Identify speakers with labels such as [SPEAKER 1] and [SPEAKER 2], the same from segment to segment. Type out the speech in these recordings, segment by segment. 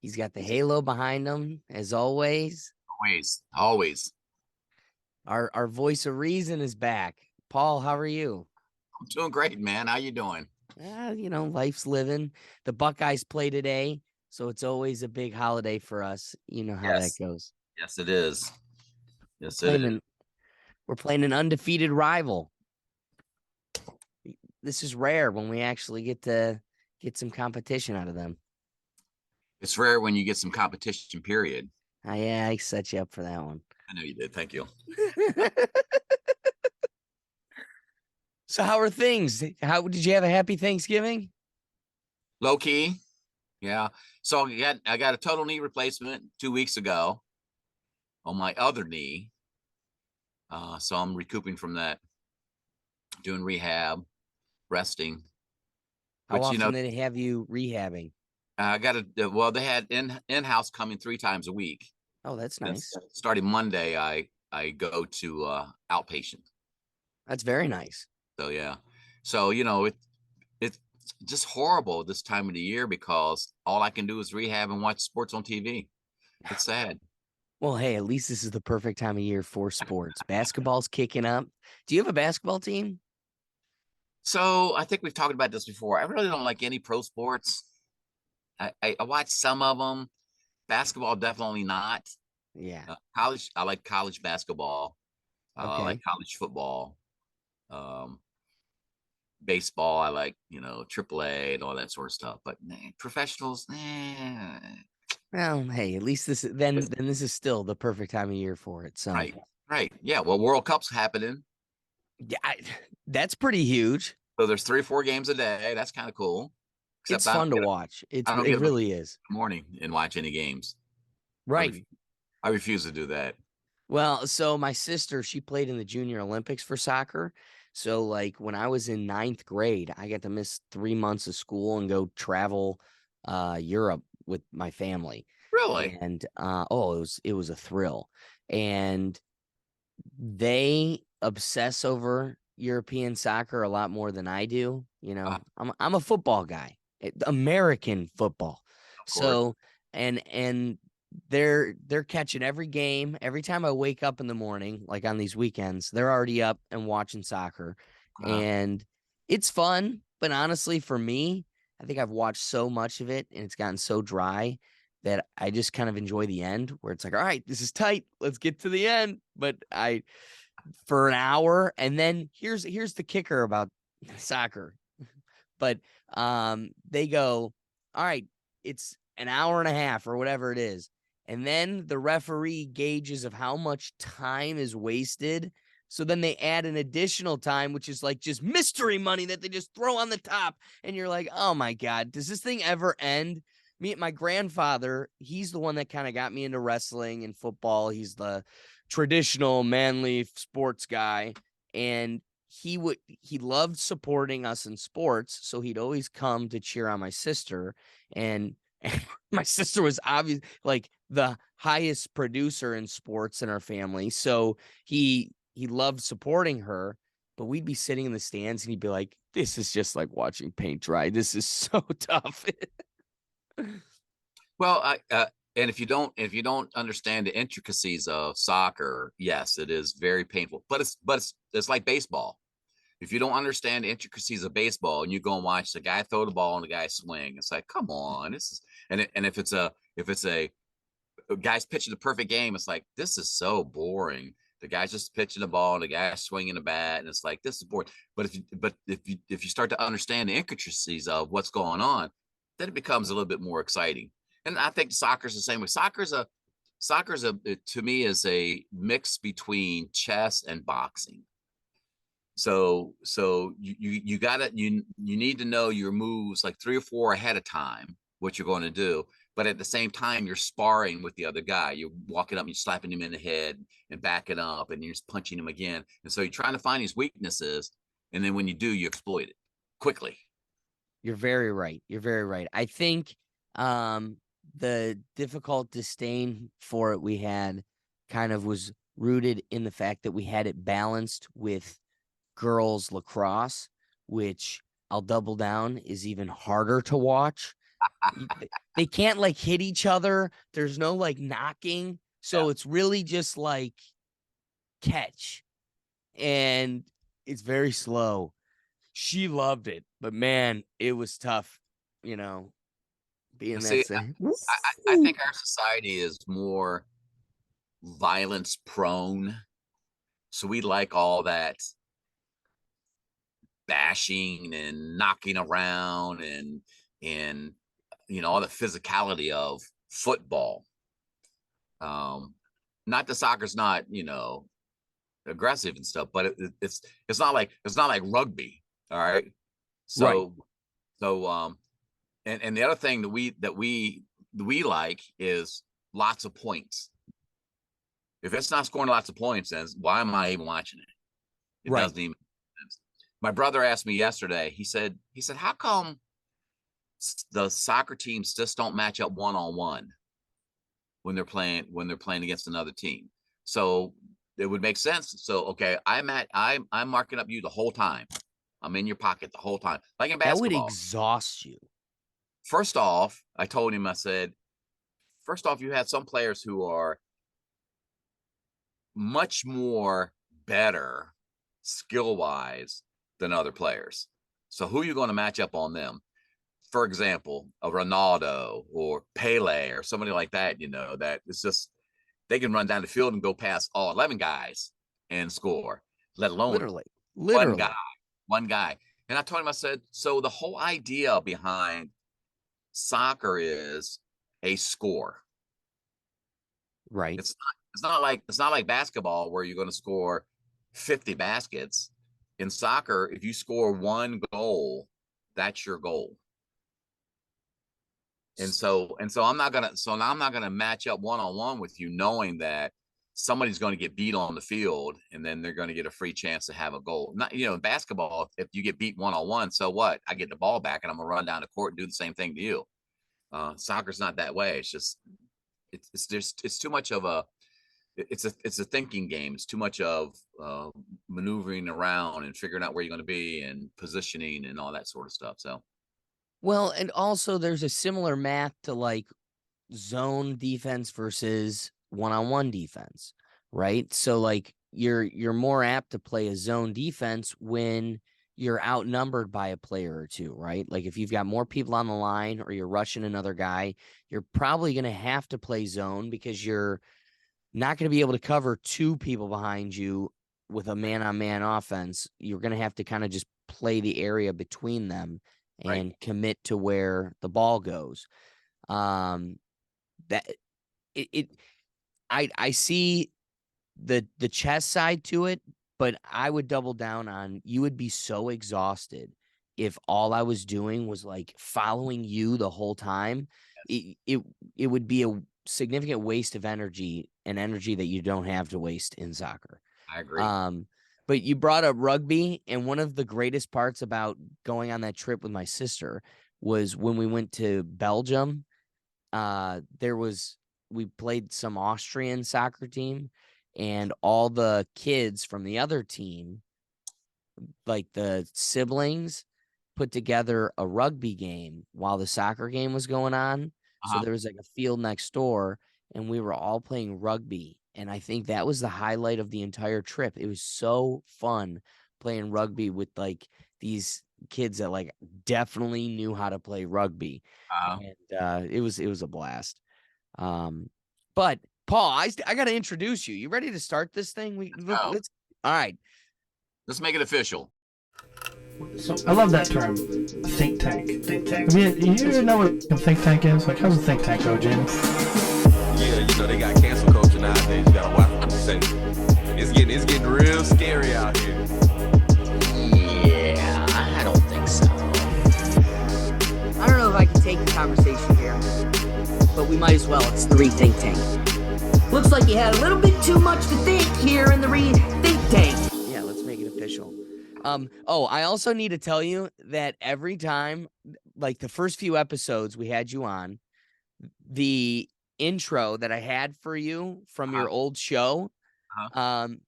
[SPEAKER 1] He's got the halo behind him, as always.
[SPEAKER 2] Always, always.
[SPEAKER 1] Our voice of reason is back. Paul, how are you?
[SPEAKER 2] I'm doing great, man. How you doing?
[SPEAKER 1] Life's living. The Buckeyes play today, so it's always a big holiday for us. You know how that
[SPEAKER 2] Yes,
[SPEAKER 1] goes.
[SPEAKER 2] yes, it is.
[SPEAKER 1] We're
[SPEAKER 2] Yes, it
[SPEAKER 1] playing
[SPEAKER 2] is.
[SPEAKER 1] an we're playing an undefeated rival. This is rare when we actually get to get some competition out of them.
[SPEAKER 2] It's rare when you get some competition. Period.
[SPEAKER 1] Yeah, I set you up for that one.
[SPEAKER 2] I know you did. Thank you.
[SPEAKER 1] So how are things? How did you have a happy Thanksgiving?
[SPEAKER 2] Low key, yeah. So I got a total knee replacement 2 weeks ago on my other knee. So I'm recouping from that, doing rehab, resting.
[SPEAKER 1] How
[SPEAKER 2] Which
[SPEAKER 1] often did they have you rehabbing?
[SPEAKER 2] I got a well. They had in house coming 3 times a week.
[SPEAKER 1] Oh, that's
[SPEAKER 2] Then
[SPEAKER 1] nice.
[SPEAKER 2] starting Monday, I go to outpatient.
[SPEAKER 1] That's very nice.
[SPEAKER 2] So yeah. So it's just horrible this time of the year because all I can do is rehab and watch sports on TV. It's sad.
[SPEAKER 1] Well, hey, at least this is the perfect time of year for sports. Basketball's kicking up. Do you have a basketball team?
[SPEAKER 2] So I think we've talked about this before. I really don't like any pro sports. I watch some of them. Basketball, definitely not.
[SPEAKER 1] Yeah.
[SPEAKER 2] College, I like college basketball. I like
[SPEAKER 1] Okay.
[SPEAKER 2] college football. Um, Baseball, I like, AAA and all that sort of stuff. But professionals,
[SPEAKER 1] Well, hey, at least then this is still the perfect time of year for it. So
[SPEAKER 2] right, right. Yeah. Well, World Cup's happening.
[SPEAKER 1] yeah, that's pretty huge.
[SPEAKER 2] So there's 3 or 4 games a day. That's kind of cool. Except
[SPEAKER 1] It's
[SPEAKER 2] I don't
[SPEAKER 1] fun to
[SPEAKER 2] get
[SPEAKER 1] watch.
[SPEAKER 2] I don't
[SPEAKER 1] It
[SPEAKER 2] get up in
[SPEAKER 1] really is.
[SPEAKER 2] the morning and watch any games. I ref,
[SPEAKER 1] Right.
[SPEAKER 2] I refuse to do that.
[SPEAKER 1] Well, so my sister, she played in the Junior Olympics for soccer. So like when I was in ninth grade, I got to miss 3 months of school and go travel Europe with my family.
[SPEAKER 2] Really?
[SPEAKER 1] And it was a thrill. And they obsess over European soccer a lot more than I do. I'm a football guy, American football.
[SPEAKER 2] Of course.
[SPEAKER 1] So and they're catching every game. Every time I wake up in the morning, like on these weekends, they're already up and watching soccer.
[SPEAKER 2] Uh,
[SPEAKER 1] And it's fun, but honestly, for me, I think I've watched so much of it and it's gotten so dry that I just kind of enjoy the end where it's like, all right, this is tight. Let's get to the end. But for an hour, and then here's the kicker about soccer. But they go, all right, it's an hour and a half or whatever it is. And then the referee gauges of how much time is wasted. So then they add an additional time, which is like just mystery money that they just throw on the top. And you're like, oh my God, does this thing ever end? My grandfather, he's the one that kind of got me into wrestling and football. He's the traditional manly sports guy. And he loved supporting us in sports, so he'd always come to cheer on my sister. And my sister was obviously like the highest producer in sports in our family, so he loved supporting her. But we'd be sitting in the stands and he'd be like, this is just like watching paint dry. This is so tough.
[SPEAKER 2] well, and if you don't understand the intricacies of soccer, yes, it is very painful. But it's like baseball. If you don't understand the intricacies of baseball and you go and watch the guy throw the ball and the guy swing, it's like, come on, this is and if it's a guy's pitching the perfect game, it's like this is so boring. The guy's just pitching the ball and the guy's swinging the bat, and it's like this is boring. But if you start to understand the intricacies of what's going on, then it becomes a little bit more exciting. And I think soccer's the same way. Soccer's a to me is a mix between chess and boxing. So you gotta you need to know your moves like 3 or 4 ahead of time, what you're going to do. But at the same time, you're sparring with the other guy. You're walking up, you're slapping him in the head and backing up, and you're just punching him again. And so you're trying to find his weaknesses, and then when you do, you exploit it quickly.
[SPEAKER 1] You're very right. You're very right. I think the difficult disdain for it we had kind of was rooted in the fact that we had it balanced with girls lacrosse, which I'll double down is even harder to watch. They can't like hit each other. There's no like knocking.
[SPEAKER 2] Yeah.
[SPEAKER 1] So it's really just like catch. And it's very slow. She loved it, but man, it was tough, you know, being that
[SPEAKER 2] See,
[SPEAKER 1] say.
[SPEAKER 2] I think our society is more violence prone. So we like all that bashing and knocking around and all the physicality of football. Um, not the soccer's not aggressive and stuff, but it's not like rugby. All right.
[SPEAKER 1] Right.
[SPEAKER 2] So and the other thing that we like is lots of points. If it's not scoring lots of points, then why am I even watching it? It
[SPEAKER 1] Right.
[SPEAKER 2] doesn't even make sense. My brother asked me yesterday. He said, how come the soccer teams just don't match up one on one when they're playing against another team? So it would make sense. So okay, I'm marking up you the whole time. I'm in your pocket the whole time, like in
[SPEAKER 1] That would
[SPEAKER 2] basketball.
[SPEAKER 1] exhaust you.
[SPEAKER 2] First off, I told him, I said, first off, you had some players who are much more better skill wise than other players. So who are you going to match up on them? For example, a Ronaldo or Pele or somebody like that, that it's just they can run down the field and go past all 11 guys and score, let alone
[SPEAKER 1] Literally.
[SPEAKER 2] one guy,
[SPEAKER 1] Literally.
[SPEAKER 2] one guy. And I told him, I said, so the whole idea behind soccer is a score.
[SPEAKER 1] Right.
[SPEAKER 2] It's not like basketball where you're going to score 50 baskets. In soccer, if you score one goal, that's your goal. And so I'm not gonna match up one on one with you, knowing that somebody's going to get beat on the field, and then they're going to get a free chance to have a goal. Not, basketball, if you get beat one on one, so what? I get the ball back, and I'm gonna run down the court and do the same thing to you. Soccer's not that way. It's just it's too much of a it's a thinking game. It's too much of maneuvering around and figuring out where you're going to be and positioning and all that sort of stuff. So
[SPEAKER 1] Well, and also there's a similar math to like zone defense versus one-on-one defense, right? So like you're more apt to play a zone defense when you're outnumbered by a player or two, right? Like if you've got more people on the line or you're rushing another guy, you're probably going to have to play zone because you're not going to be able to cover two people behind you with a man-on-man offense. You're going to have to kind of just play the area between them
[SPEAKER 2] right,
[SPEAKER 1] and commit to where the ball goes. Um, that it I see the chess side to it, but I would double down on you would be so exhausted if all I was doing was like following you the whole time.
[SPEAKER 2] yes,
[SPEAKER 1] It would be a significant waste of energy and energy that you don't have to waste in soccer.
[SPEAKER 2] I agree.
[SPEAKER 1] Um, but you brought up rugby, and one of the greatest parts about going on that trip with my sister was when we went to Belgium. There was we played some Austrian soccer team, and all the kids from the other team, like the siblings, put together a rugby game while the soccer game was going on. So
[SPEAKER 2] Uh-huh.
[SPEAKER 1] there was like a field next door, and we were all playing rugby. And I think that was the highlight of the entire trip. It was so fun playing rugby with like these kids that like definitely knew how to play rugby.
[SPEAKER 2] Uh-huh.
[SPEAKER 1] And it was a blast. Um, but Paul, I got to introduce you. You ready to start this thing?
[SPEAKER 2] Oh,
[SPEAKER 1] Let's. All right.
[SPEAKER 2] let's make it official.
[SPEAKER 3] So I love that term, think tank. Think tank. You know what a think tank is? Like, how's a think tank go, James?
[SPEAKER 4] Yeah, they got cancel culture nowadays. You gotta watch what you say. It's getting real scary out here.
[SPEAKER 1] Yeah, I don't think so. I don't know if I can take the conversation here, but we might as well. It's the Rethink Tank. Looks like you had a little bit too much to think here in the Rethink Tank. Yeah, let's make it official. I also need to tell you that every time, like the first few episodes we had you on, the intro that I had for you from
[SPEAKER 2] Uh-huh.
[SPEAKER 1] your old show,
[SPEAKER 2] Uh-huh.
[SPEAKER 1] um,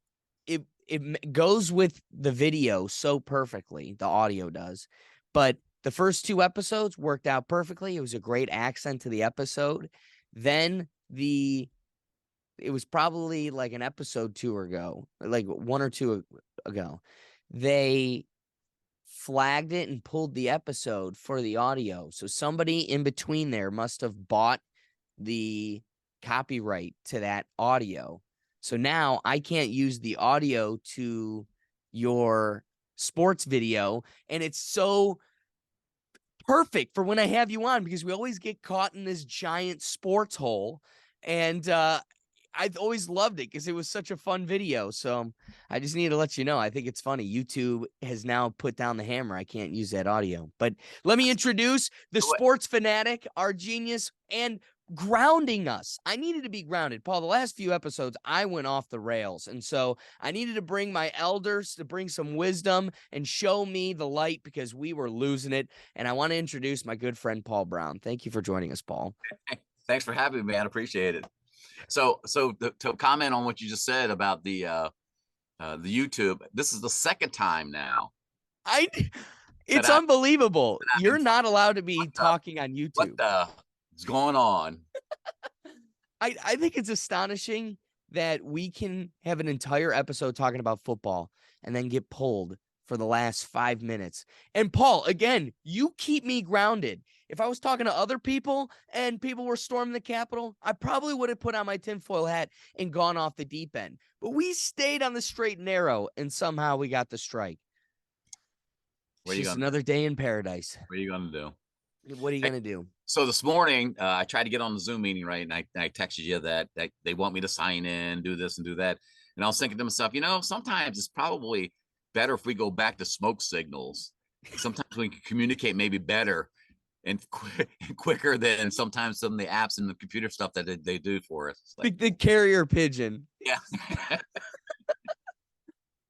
[SPEAKER 1] it goes with the video so perfectly. The audio does, but The first 2 episodes worked out perfectly. It was a great accent to the episode. Then it was probably like an episode 2 ago, like 1 or 2 ago. They flagged it and pulled the episode for the audio. So somebody in between there must have bought the copyright to that audio. So now I can't use the audio to your sports video. And it's so perfect for when I have you on, because we always get caught in this giant sports hole. And I've always loved it because it was such a fun video. So I just need to let you know, I think it's funny. YouTube has now put down the hammer. I can't use that audio. But let me introduce the sports fanatic, our genius, and grounding us. I needed to be grounded. Paul, the last few episodes, I went off the rails. And so I needed to bring my elders to bring some wisdom and show me the light, because we were losing it. And I want to introduce my good friend, Paul Brown. Thank you for joining us, Paul.
[SPEAKER 2] Thanks for having me, man. Appreciate it. So to comment on what you just said about the YouTube, this is the second time now.
[SPEAKER 1] It's unbelievable. You're not allowed to be talking on YouTube.
[SPEAKER 2] What is going on?
[SPEAKER 1] I think it's astonishing that we can have an entire episode talking about football and then get pulled for the last 5 minutes. And Paul, again, you keep me grounded. If I was talking to other people and people were storming the Capitol, I probably would have put on my tinfoil hat and gone off the deep end. But we stayed on the straight and narrow, and somehow we got the strike. It's just another day in paradise.
[SPEAKER 2] What are you going to do?
[SPEAKER 1] What are you going to do?
[SPEAKER 2] So this morning, I tried to get on the Zoom meeting, right? And I texted you that they want me to sign in, do this and do that. And I was thinking to myself, sometimes it's probably better if we go back to smoke signals. Sometimes we can communicate maybe better and quicker than sometimes some of the apps and the computer stuff that they do for us.
[SPEAKER 1] Like the carrier pigeon.
[SPEAKER 2] Yeah.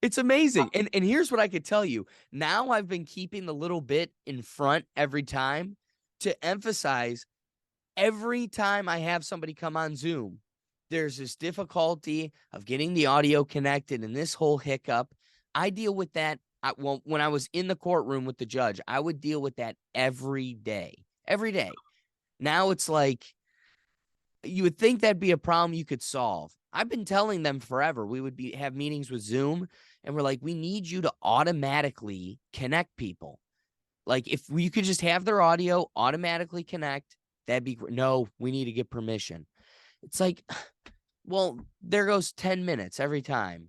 [SPEAKER 1] It's amazing. And here's what I could tell you. Now I've been keeping the little bit in front every time to emphasize every time I have somebody come on Zoom, there's this difficulty of getting the audio connected and this whole hiccup. I deal with that. When I was in the courtroom with the judge, I would deal with that every day. Now it's like, you would think that'd be a problem you could solve. I've been telling them forever. We would have meetings with Zoom, and we're like, we need you to automatically connect people. Like, if we could just have their audio automatically connect, that'd be great. No, we need to get permission. It's like, well, there goes 10 minutes every time.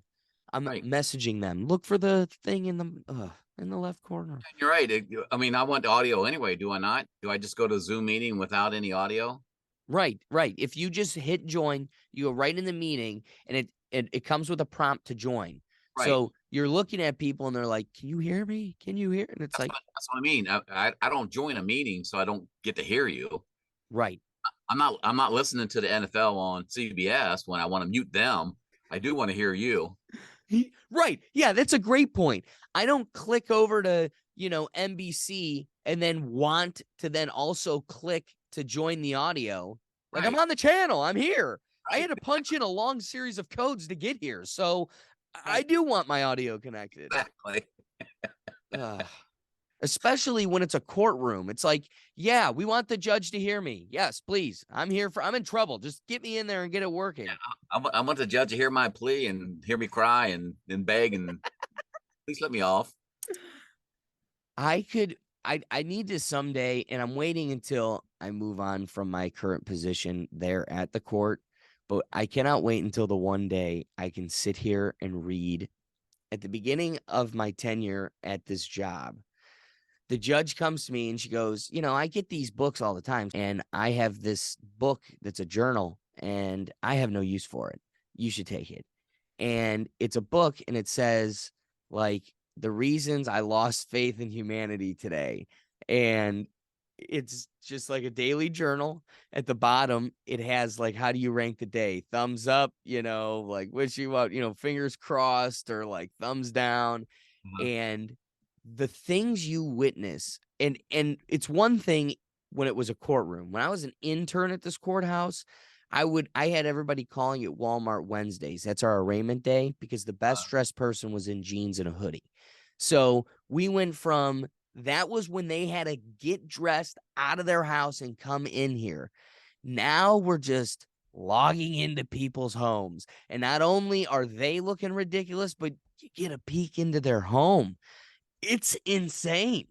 [SPEAKER 1] I'm messaging them. Look for the thing in the left corner.
[SPEAKER 2] You're right. I mean, I want audio anyway. Do I not? Do I just go to a Zoom meeting without any audio?
[SPEAKER 1] Right. If you just hit join, you go right in the meeting, and it comes with a prompt to join. Right. So you're looking at people and they're like, "Can you hear me? Can you hear?" And it's that's
[SPEAKER 2] what I mean. I don't join a meeting, so I don't get to hear you.
[SPEAKER 1] Right.
[SPEAKER 2] I'm not listening to the NFL on CBS when I want to mute them. I do want to hear you.
[SPEAKER 1] Right. Yeah, that's a great point. I don't click over to, NBC and then want to then also click to join the audio. Like, I'm on the channel. I'm here. Right. I had to punch in a long series of codes to get here. So I do want my audio connected.
[SPEAKER 2] Exactly.
[SPEAKER 1] Especially when it's a courtroom. It's like, yeah, we want the judge to hear me. Yes, please. I'm in trouble. Just get me in there and get it working. Yeah,
[SPEAKER 2] I want the judge to hear my plea and hear me cry and beg and please let me off.
[SPEAKER 1] I need to someday, and I'm waiting until I move on from my current position there at the court, but I cannot wait until the one day I can sit here and read. At the beginning of my tenure at this job, the judge comes to me and she goes, I get these books all the time, and I have this book that's a journal, and I have no use for it. You should take it. And it's a book, and it says, like, the reasons I lost faith in humanity today. And it's just like a daily journal. At the bottom, it has, like, how do you rank the day? Thumbs up, like, wish you what, fingers crossed, or like thumbs down. Mm-hmm. And the things you witness, and it's one thing when it was a courtroom. When I was an intern at this courthouse, I had everybody calling it Walmart Wednesdays. That's our arraignment day, because the best dressed person was in jeans and a hoodie. So we went from That was when they had to get dressed out of their house and come in here. Now we're just logging into people's homes. And not only are they looking ridiculous, but you get a peek into their home. It's insane.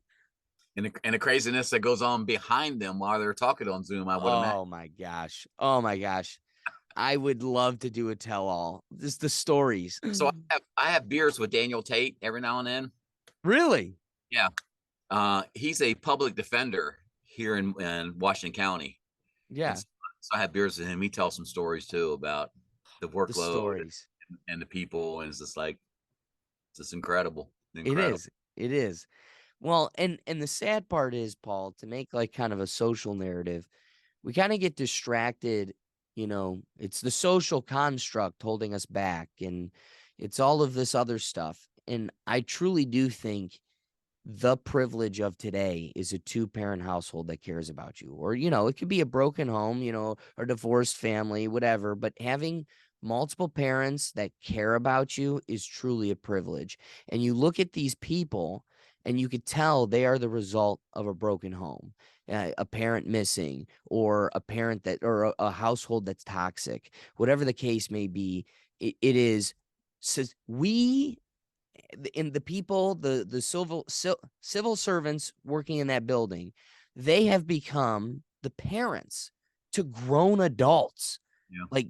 [SPEAKER 2] And the craziness that goes on behind them while they're talking on Zoom, I would imagine.
[SPEAKER 1] Oh my gosh. Oh my gosh. I would love to do a tell all. Just the stories.
[SPEAKER 2] So I have beers with Daniel Tate every now and then.
[SPEAKER 1] Really?
[SPEAKER 2] Yeah. He's a public defender here in Washington County. And
[SPEAKER 1] Yeah.
[SPEAKER 2] so I have beers with him. He tells some stories too about the
[SPEAKER 1] The
[SPEAKER 2] workload
[SPEAKER 1] stories.
[SPEAKER 2] and the people. And it's just like, it's just incredible.
[SPEAKER 1] It
[SPEAKER 2] Incredible.
[SPEAKER 1] is. It is. Well, and the sad part is, Paul, to make like kind of a social narrative, we kind of get distracted. It's the social construct holding us back, and it's all of this other stuff. And I truly do think the privilege of today is a two-parent household that cares about you. Or, it could be a broken home, or divorced family, whatever, but having multiple parents that care about you is truly a privilege. And you look at these people and you could tell they are the result of a broken home, a parent missing, or a parent that, or a household that's toxic, whatever the case may be. It is, says we in the people, the civil servants working in that building, they have become the parents to grown adults.
[SPEAKER 2] Yeah.
[SPEAKER 1] Like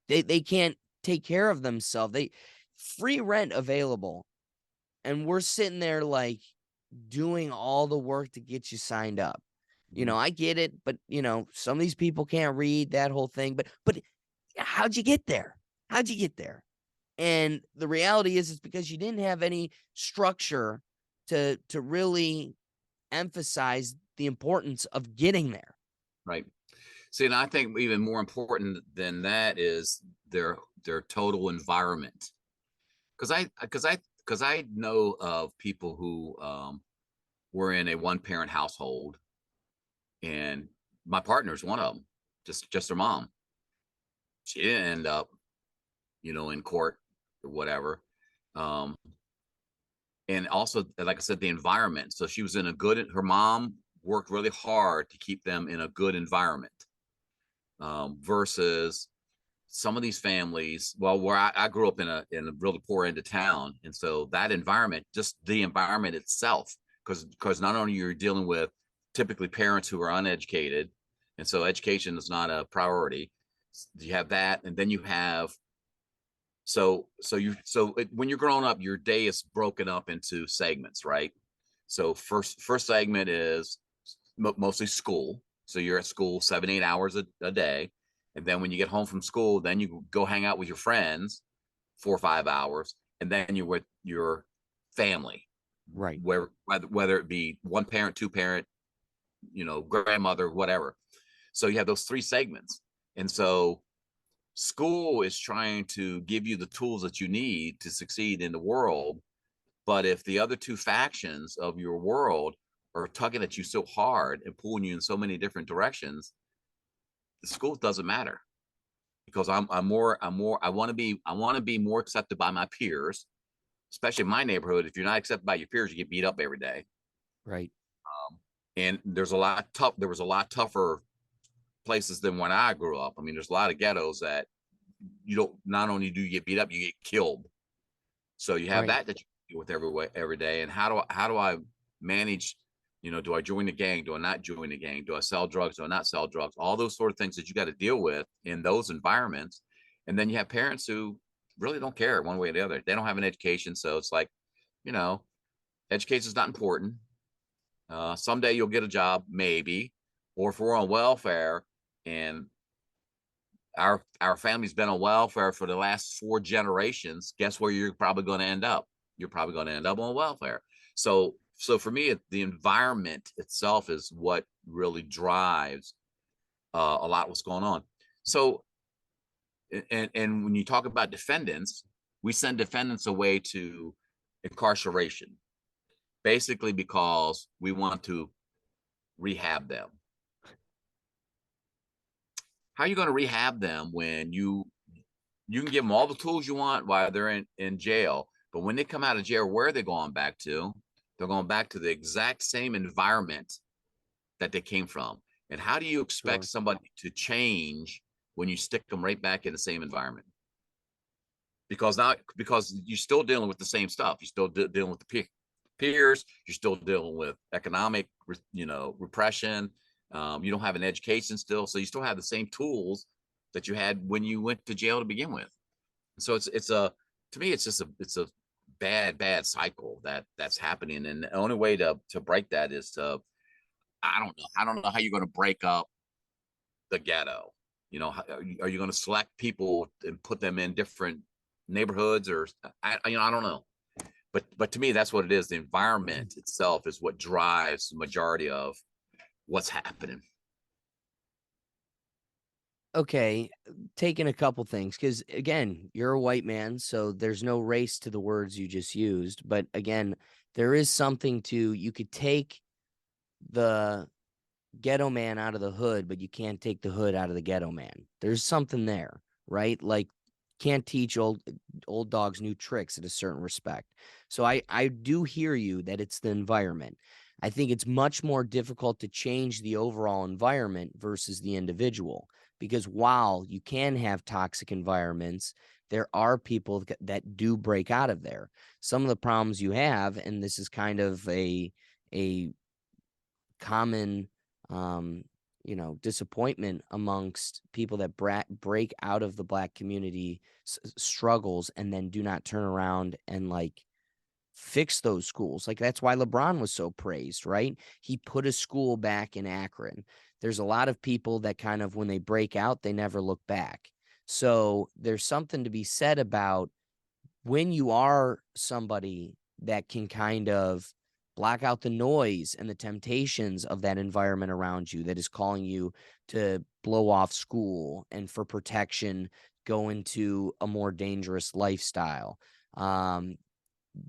[SPEAKER 1] they can't take care of themselves. They free rent available, and we're sitting there like doing all the work to get you signed up. I get it, but some of these people can't read that whole thing. But how'd you get there? How'd you get there? And the reality is, it's because you didn't have any structure to really emphasize the importance of getting there.
[SPEAKER 2] Right. See, and I think even more important than that is their total environment. Because I know of people who were in a one parent household, and my partner's one of them. Just her mom. She didn't end up, in court or whatever. And also, like I said, the environment. So she was in her mom worked really hard to keep them in a good environment. Versus some of these families, well, where I grew up in a really poor end of town. And so that environment, just the environment itself, because not only you're dealing with typically parents who are uneducated, and so education is not a priority. You have that, and then you have when you're growing up, your day is broken up into segments, right? So first segment is mostly school. So you're at school 7-8 hours a day. And then when you get home from school, then you go hang out with your friends 4 or 5 hours. And then you're with your family,
[SPEAKER 1] Right.
[SPEAKER 2] Whether it be one parent, two parent, grandmother, whatever. So you have those 3 segments. And so school is trying to give you the tools that you need to succeed in the world. But if the other 2 factions of your world are tugging at you so hard and pulling you in so many different directions, the school doesn't matter, because I want to be more accepted by my peers, especially in my neighborhood. If you're not accepted by your peers, you get beat up every day.
[SPEAKER 1] Right.
[SPEAKER 2] And there was a lot tougher places than when I grew up. I mean, there's a lot of ghettos that not only do you get beat up, you get killed. So you have
[SPEAKER 1] Right.
[SPEAKER 2] that you deal with every day. And how do I manage? Do I join the gang? Do I not join the gang? Do I sell drugs? Do I not sell drugs? All those sort of things that you got to deal with in those environments. And then you have parents who really don't care one way or the other. They don't have an education. So it's like, education is not important. Someday you'll get a job, maybe, or if we're on welfare, and our family's been on welfare for the last 4 generations, guess where you're probably going to end up? You're probably going to end up on welfare. So for me, the environment itself is what really drives a lot of what's going on. So, and when you talk about defendants, we send defendants away to incarceration, basically because we want to rehab them. How are you going to rehab them when you can give them all the tools you want while they're in jail, but when they come out of jail, where are they going back to? They're going back to the exact same environment that they came from. And how do you expect
[SPEAKER 1] Sure.
[SPEAKER 2] somebody to change when you stick them right back in the same environment? Because you're still dealing with the same stuff. You're still dealing with the peers. You're still dealing with economic, repression. You don't have an education still, so you still have the same tools that you had when you went to jail to begin with. So to me, it's just a bad cycle that's happening. And the only way to break that is to, I don't know how you're going to break up the ghetto. Are you going to select people and put them in different neighborhoods, or I don't know. But to me, that's what it is. The environment itself is what drives the majority of what's happening.
[SPEAKER 1] Okay, taking a couple things, because again, you're a white man, so there's no race to the words you just used. But again, there is something to, you could take the ghetto man out of the hood, but you can't take the hood out of the ghetto man. There's something there, right? Like, can't teach old dogs new tricks at a certain respect. So I do hear you that it's the environment. I think it's much more difficult to change the overall environment versus the individual, because while you can have toxic environments, there are people that do break out of there. Some of the problems you have, and this is kind of a common disappointment amongst people that break out of the Black community struggles and then do not turn around and like fix those schools. Like, that's why LeBron was so praised, right? He put a school back in Akron. There's a lot of people that kind of, when they break out, they never look back. So there's something to be said about when you are somebody that can kind of block out the noise and the temptations of that environment around you that is calling you to blow off school and for protection go into a more dangerous lifestyle.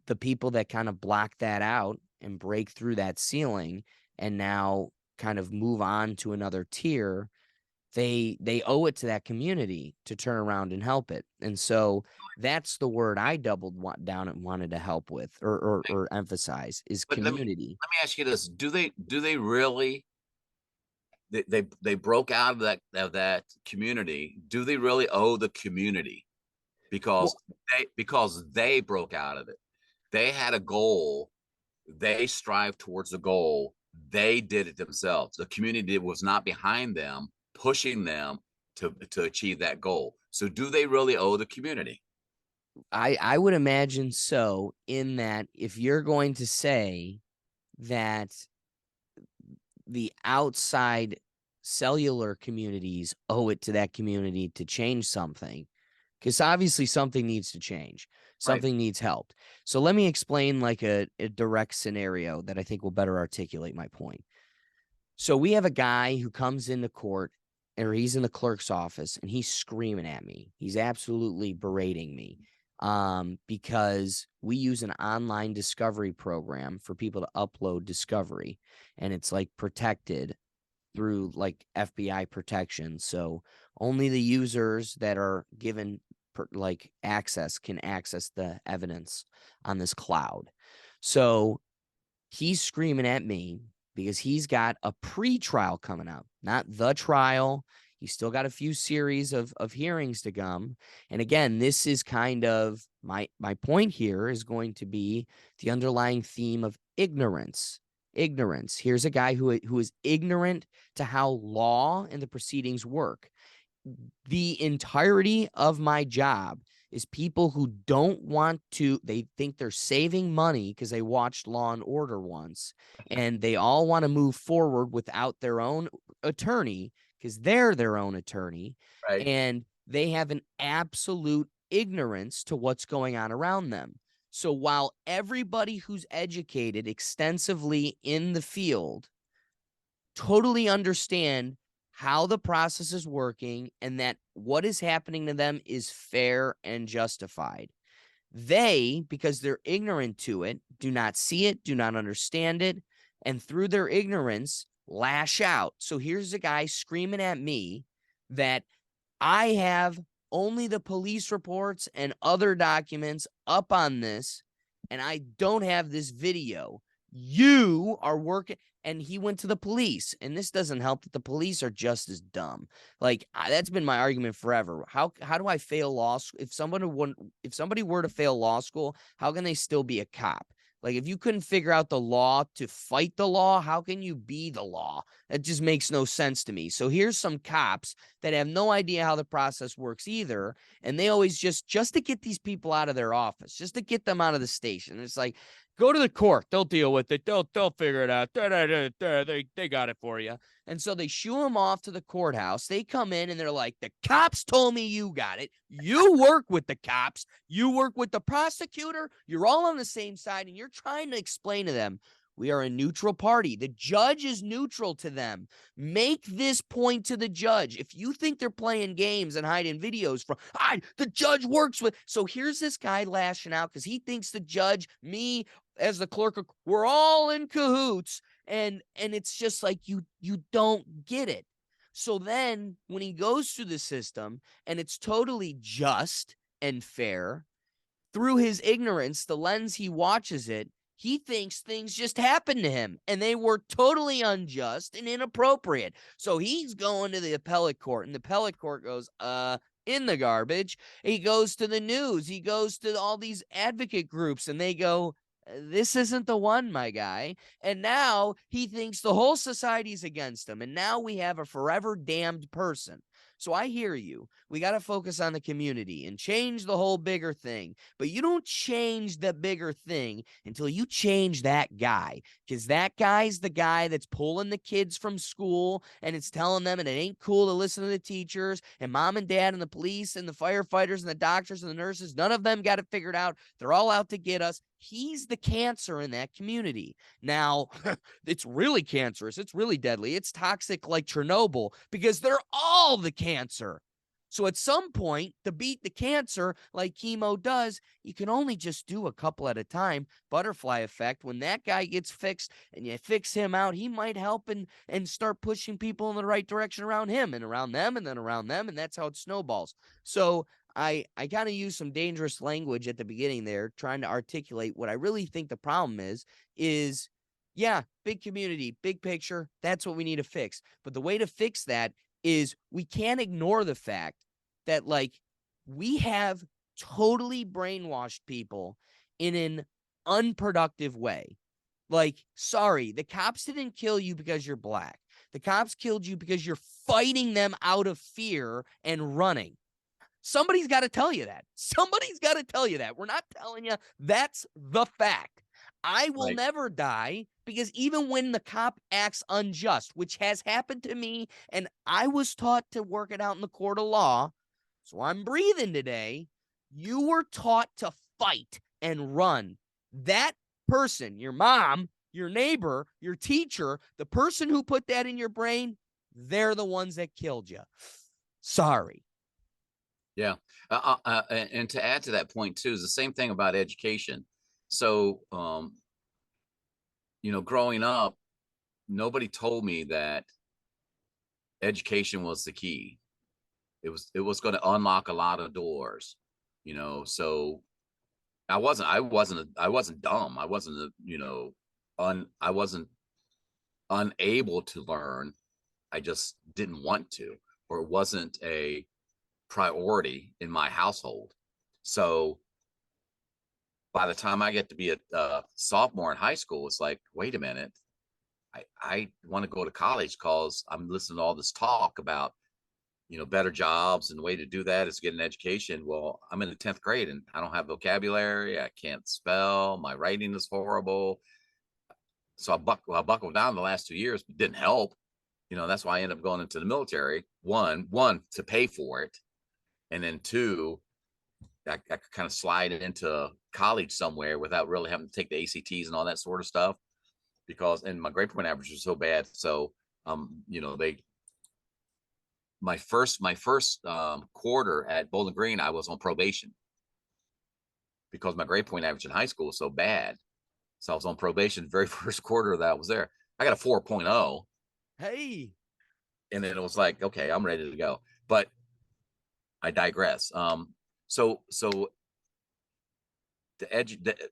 [SPEAKER 1] The people that kind of block that out and break through that ceiling and now kind of move on to another tier, they owe it to that community to turn around and help it. And so that's the word I doubled down and wanted to help with or emphasize is
[SPEAKER 2] But
[SPEAKER 1] community.
[SPEAKER 2] let me ask you this: Do they really? They broke out of that community. Do they really owe the community because they broke out of it? They had a goal. They strived towards the goal. They did it themselves. The community was not behind them, pushing them to achieve that goal. So do they really owe the community?
[SPEAKER 1] I would imagine so, in that if you're going to say that the outside cellular communities owe it to that community to change something, because obviously something needs to change. Something needs help. So let me explain like a direct scenario that I think will better articulate my point. So we have a guy who comes into court, or he's in the clerk's office, and he's screaming at me. He's absolutely berating me because we use an online discovery program for people to upload discovery, and it's like protected through like FBI protection. So only the users that are given like access can access the evidence on this cloud. So he's screaming at me because he's got a pre-trial coming up, not the trial. He's still got a few series of hearings to come. And again, this is kind of my point here is going to be the underlying theme of ignorance. Ignorance. Here's a guy who is ignorant to how law and the proceedings work. The entirety of my job is people who don't want to, they think they're saving money because they watched Law and Order once, and they all want to move forward without their own attorney because they're their own attorney.
[SPEAKER 2] Right.
[SPEAKER 1] And they have an absolute ignorance to what's going on around them. So while everybody who's educated extensively in the field totally understand how the process is working and that what is happening to them is fair and justified, they, because they're ignorant to it, do not see it, do not understand it, and through their ignorance, lash out. So here's a guy screaming at me that I have only the police reports and other documents up on this, and I don't have this video. You are working. And he went to the police. And this doesn't help that the police are just as dumb. Like, that's been my argument forever. How do I fail law school? If somebody were to fail law school, how can they still be a cop? Like, if you couldn't figure out the law to fight the law, how can you be the law? That just makes no sense to me. So here's some cops that have no idea how the process works either. And they always just to get these people out of their office, just to get them out of the station. It's like, go to the court. They'll deal with it. They'll figure it out. They got it for you. And so they shoo him off to the courthouse. They come in and they're like, the cops told me you got it. You work with the cops. You work with the prosecutor. You're all on the same side. And you're trying to explain to them, we are a neutral party. The judge is neutral to them. Make this point to the judge. If you think they're playing games and hiding videos from, the judge works with. So here's this guy lashing out because he thinks the judge, me as the clerk, we're all in cahoots. And it's just like, you don't get it. So then when he goes through the system and it's totally just and fair, through his ignorance, the lens he watches it, he thinks things just happened to him and they were totally unjust and inappropriate. So he's going to the appellate court, and the appellate court goes, in the garbage. He goes to the news. He goes to all these advocate groups, and they go, this isn't the one, my guy. And now he thinks the whole society's against him. And now we have a forever damned person. So I hear you. We got to focus on the community and change the whole bigger thing. But you don't change the bigger thing until you change that guy, because that guy's the guy that's pulling the kids from school and it's telling them, and it ain't cool to listen to the teachers and mom and dad and the police and the firefighters and the doctors and the nurses. None of them got it figured out. They're all out to get us. He's the cancer in that community. Now, it's really cancerous. It's really deadly. It's toxic like Chernobyl, because they're all the cancer. So at some point, to beat the cancer like chemo does, you can only just do a couple at a time. Butterfly effect. When that guy gets fixed and you fix him out, he might help and start pushing people in the right direction around him and around them and then around them. And that's how it snowballs. So I kind of use some dangerous language at the beginning there, trying to articulate what I really think the problem is, yeah, big community, big picture. That's what we need to fix. But the way to fix that is we can't ignore the fact that, like, we have totally brainwashed people in an unproductive way. Like, sorry, the cops didn't kill you because you're black. The cops killed you because you're fighting them out of fear and running. Somebody's got to tell you that. Somebody's got to tell you that. We're not telling you. That's the fact. I will never die, because even when the cop acts unjust, which has happened to me, and I was taught to work it out in the court of law, so I'm breathing today, you were taught to fight and run. That person, your mom, your neighbor, your teacher, the person who put that in your brain, they're the ones that killed you. Sorry.
[SPEAKER 2] Yeah. And to add to that point too, is the same thing about education. So, growing up, nobody told me that education was the key. It was going to unlock a lot of doors, so I wasn't dumb. I wasn't, I wasn't unable to learn. I just didn't want to, or it wasn't a priority in my household. So by the time I get to be a sophomore in high school, it's like, wait a minute, I want to go to college because I'm listening to all this talk about, better jobs, and the way to do that is get an education. Well, I'm in the 10th grade and I don't have vocabulary. I can't spell. My writing is horrible. So I buckled down the last 2 years, but didn't help. That's why I ended up going into the military. One to pay for it. And then two, I could kind of slide it into college somewhere without really having to take the ACTs and all that sort of stuff, and my grade point average was so bad. So, my first quarter at Bowling Green, I was on probation because my grade point average in high school was so bad. So I was on probation the very first quarter that I was there. I got a 4.0.
[SPEAKER 1] Hey.
[SPEAKER 2] And then it was like, okay, I'm ready to go. But I digress. So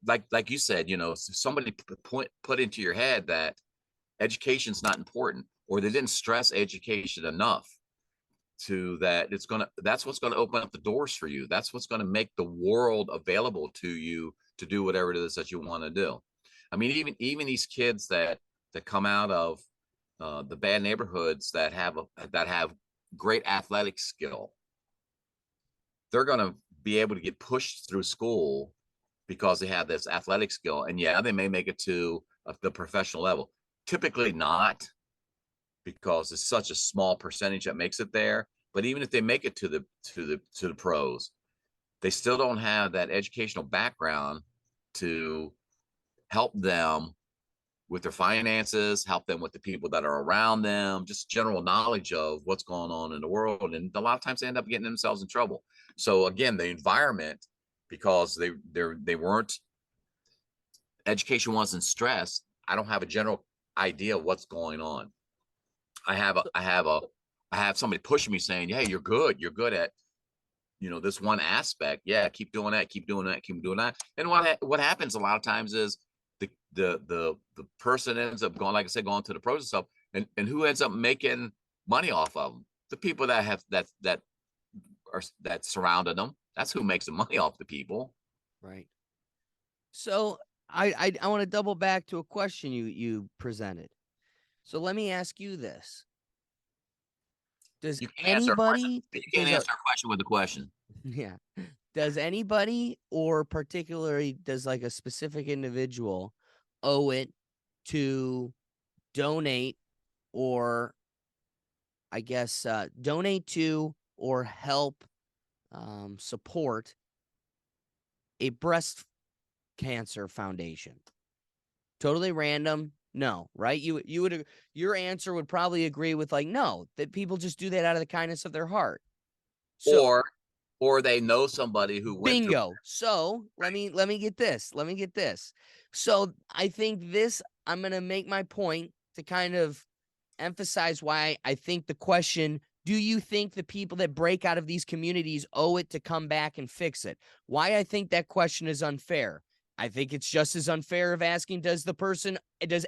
[SPEAKER 2] like you said, somebody put into your head that education's not important, or they didn't stress education enough to that that's what's gonna open up the doors for you. That's what's gonna make the world available to you to do whatever it is that you want to do. I mean, even these kids that come out of the bad neighborhoods that have great athletic skill, they're gonna be able to get pushed through school because they have this athletic skill. And yeah, they may make it to the professional level. Typically not, because it's such a small percentage that makes it there. But even if they make it to the pros, they still don't have that educational background to help them with their finances, help them with the people that are around them, just general knowledge of what's going on in the world. And a lot of times they end up getting themselves in trouble. So again, the environment, because they weren't, education wasn't stressed. I don't have a general idea of what's going on. I have somebody pushing me saying, "Hey, you're good at, this one aspect. Yeah, keep doing that, keep doing that, keep doing that." And what happens a lot of times is the person ends up going, like I said, going to the pros and stuff, and who ends up making money off of them? The people that have that surrounded them. That's who makes the money off the people.
[SPEAKER 1] Right. So I want to double back to a question you presented. So let me ask you this. Does
[SPEAKER 2] You can't answer a question.
[SPEAKER 1] anybody
[SPEAKER 2] You can't answer a question with a question.
[SPEAKER 1] yeah. Does anybody, or particularly does like a specific individual, owe it to donate, or I guess donate to or help support a breast cancer foundation? Totally random. No, right? Your answer would probably agree with like, no, that people just do that out of the kindness of their heart. So
[SPEAKER 2] Or they know somebody who went through.
[SPEAKER 1] bingo. So let me get this. Let me get this. So I think this, I'm gonna make my point to kind of emphasize why I think the question, do you think the people that break out of these communities owe it to come back and fix it? Why I think that question is unfair. I think it's just as unfair of asking, does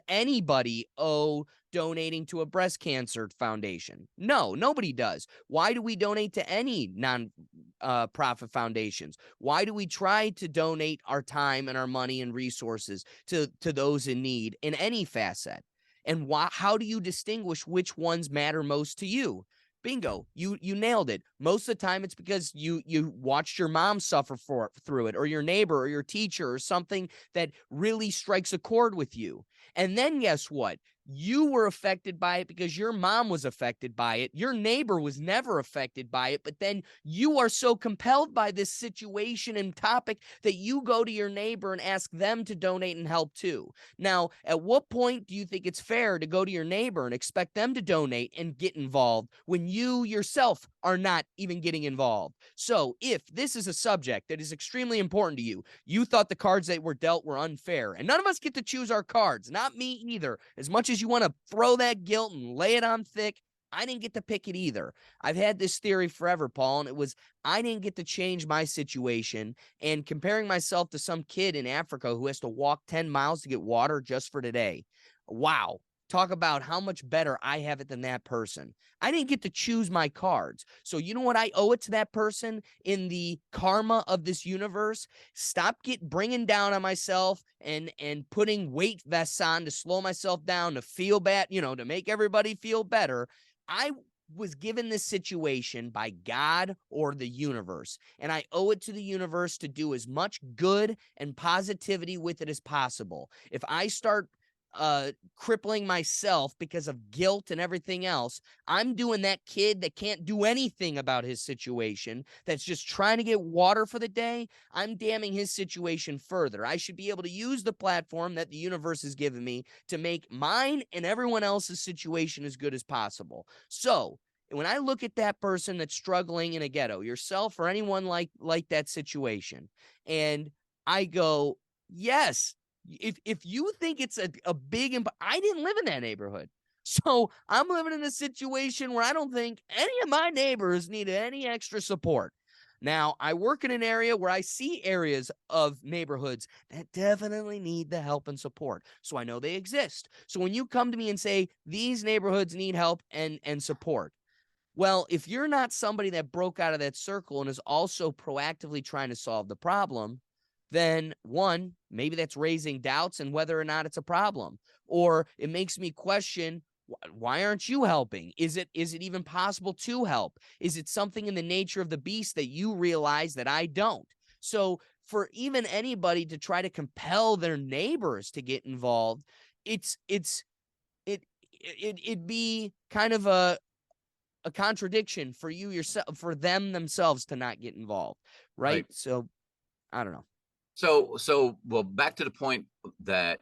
[SPEAKER 1] anybody owe donating to a breast cancer foundation? No, nobody does. Why do we donate to any non-profit foundations? Why do we try to donate our time and our money and resources to those in need in any facet? And how do you distinguish which ones matter most to you? Bingo, you nailed it. Most of the time it's because you watched your mom suffer through it, or your neighbor or your teacher, or something that really strikes a chord with you. And then guess what? You were affected by it because your mom was affected by it. Your neighbor was never affected by it, but then you are so compelled by this situation and topic that you go to your neighbor and ask them to donate and help too. Now, at what point do you think it's fair to go to your neighbor and expect them to donate and get involved when you yourself are not even getting involved? So if this is a subject that is extremely important to you, you thought the cards that were dealt were unfair, and none of us get to choose our cards, not me either. As much as you want to throw that guilt and lay it on thick, I didn't get to pick it either. I've had this theory forever, Paul, and it was I didn't get to change my situation. And comparing myself to some kid in Africa who has to walk 10 miles to get water just for today. Wow. Talk about how much better I have it than that person. I didn't get to choose my cards. So you know what I owe it to that person in the karma of this universe? Stop bringing down on myself and putting weight vests on to slow myself down, to feel bad, to make everybody feel better. I was given this situation by God or the universe, and I owe it to the universe to do as much good and positivity with it as possible. If I start crippling myself because of guilt and everything else, I'm doing that kid that can't do anything about his situation, that's just trying to get water for the day, I'm damning his situation further. I should be able to use the platform that the universe has given me to make mine and everyone else's situation as good as possible. So when I look at that person that's struggling in a ghetto, yourself or anyone like that situation, and I go, yes, if you think it's a big, I didn't live in that neighborhood. So I'm living in a situation where I don't think any of my neighbors need any extra support. Now, I work in an area where I see areas of neighborhoods that definitely need the help and support. So I know they exist. So when you come to me and say these neighborhoods need help and support, well, if you're not somebody that broke out of that circle and is also proactively trying to solve the problem, then one, maybe that's raising doubts and whether or not it's a problem. Or it makes me question, why aren't you helping? Is it even possible to help? Is it something in the nature of the beast that you realize that I don't? So for even anybody to try to compel their neighbors to get involved, it'd be kind of a contradiction for you yourself, for them themselves to not get involved, right?
[SPEAKER 2] Right.
[SPEAKER 1] So I don't know.
[SPEAKER 2] So well, back to the point that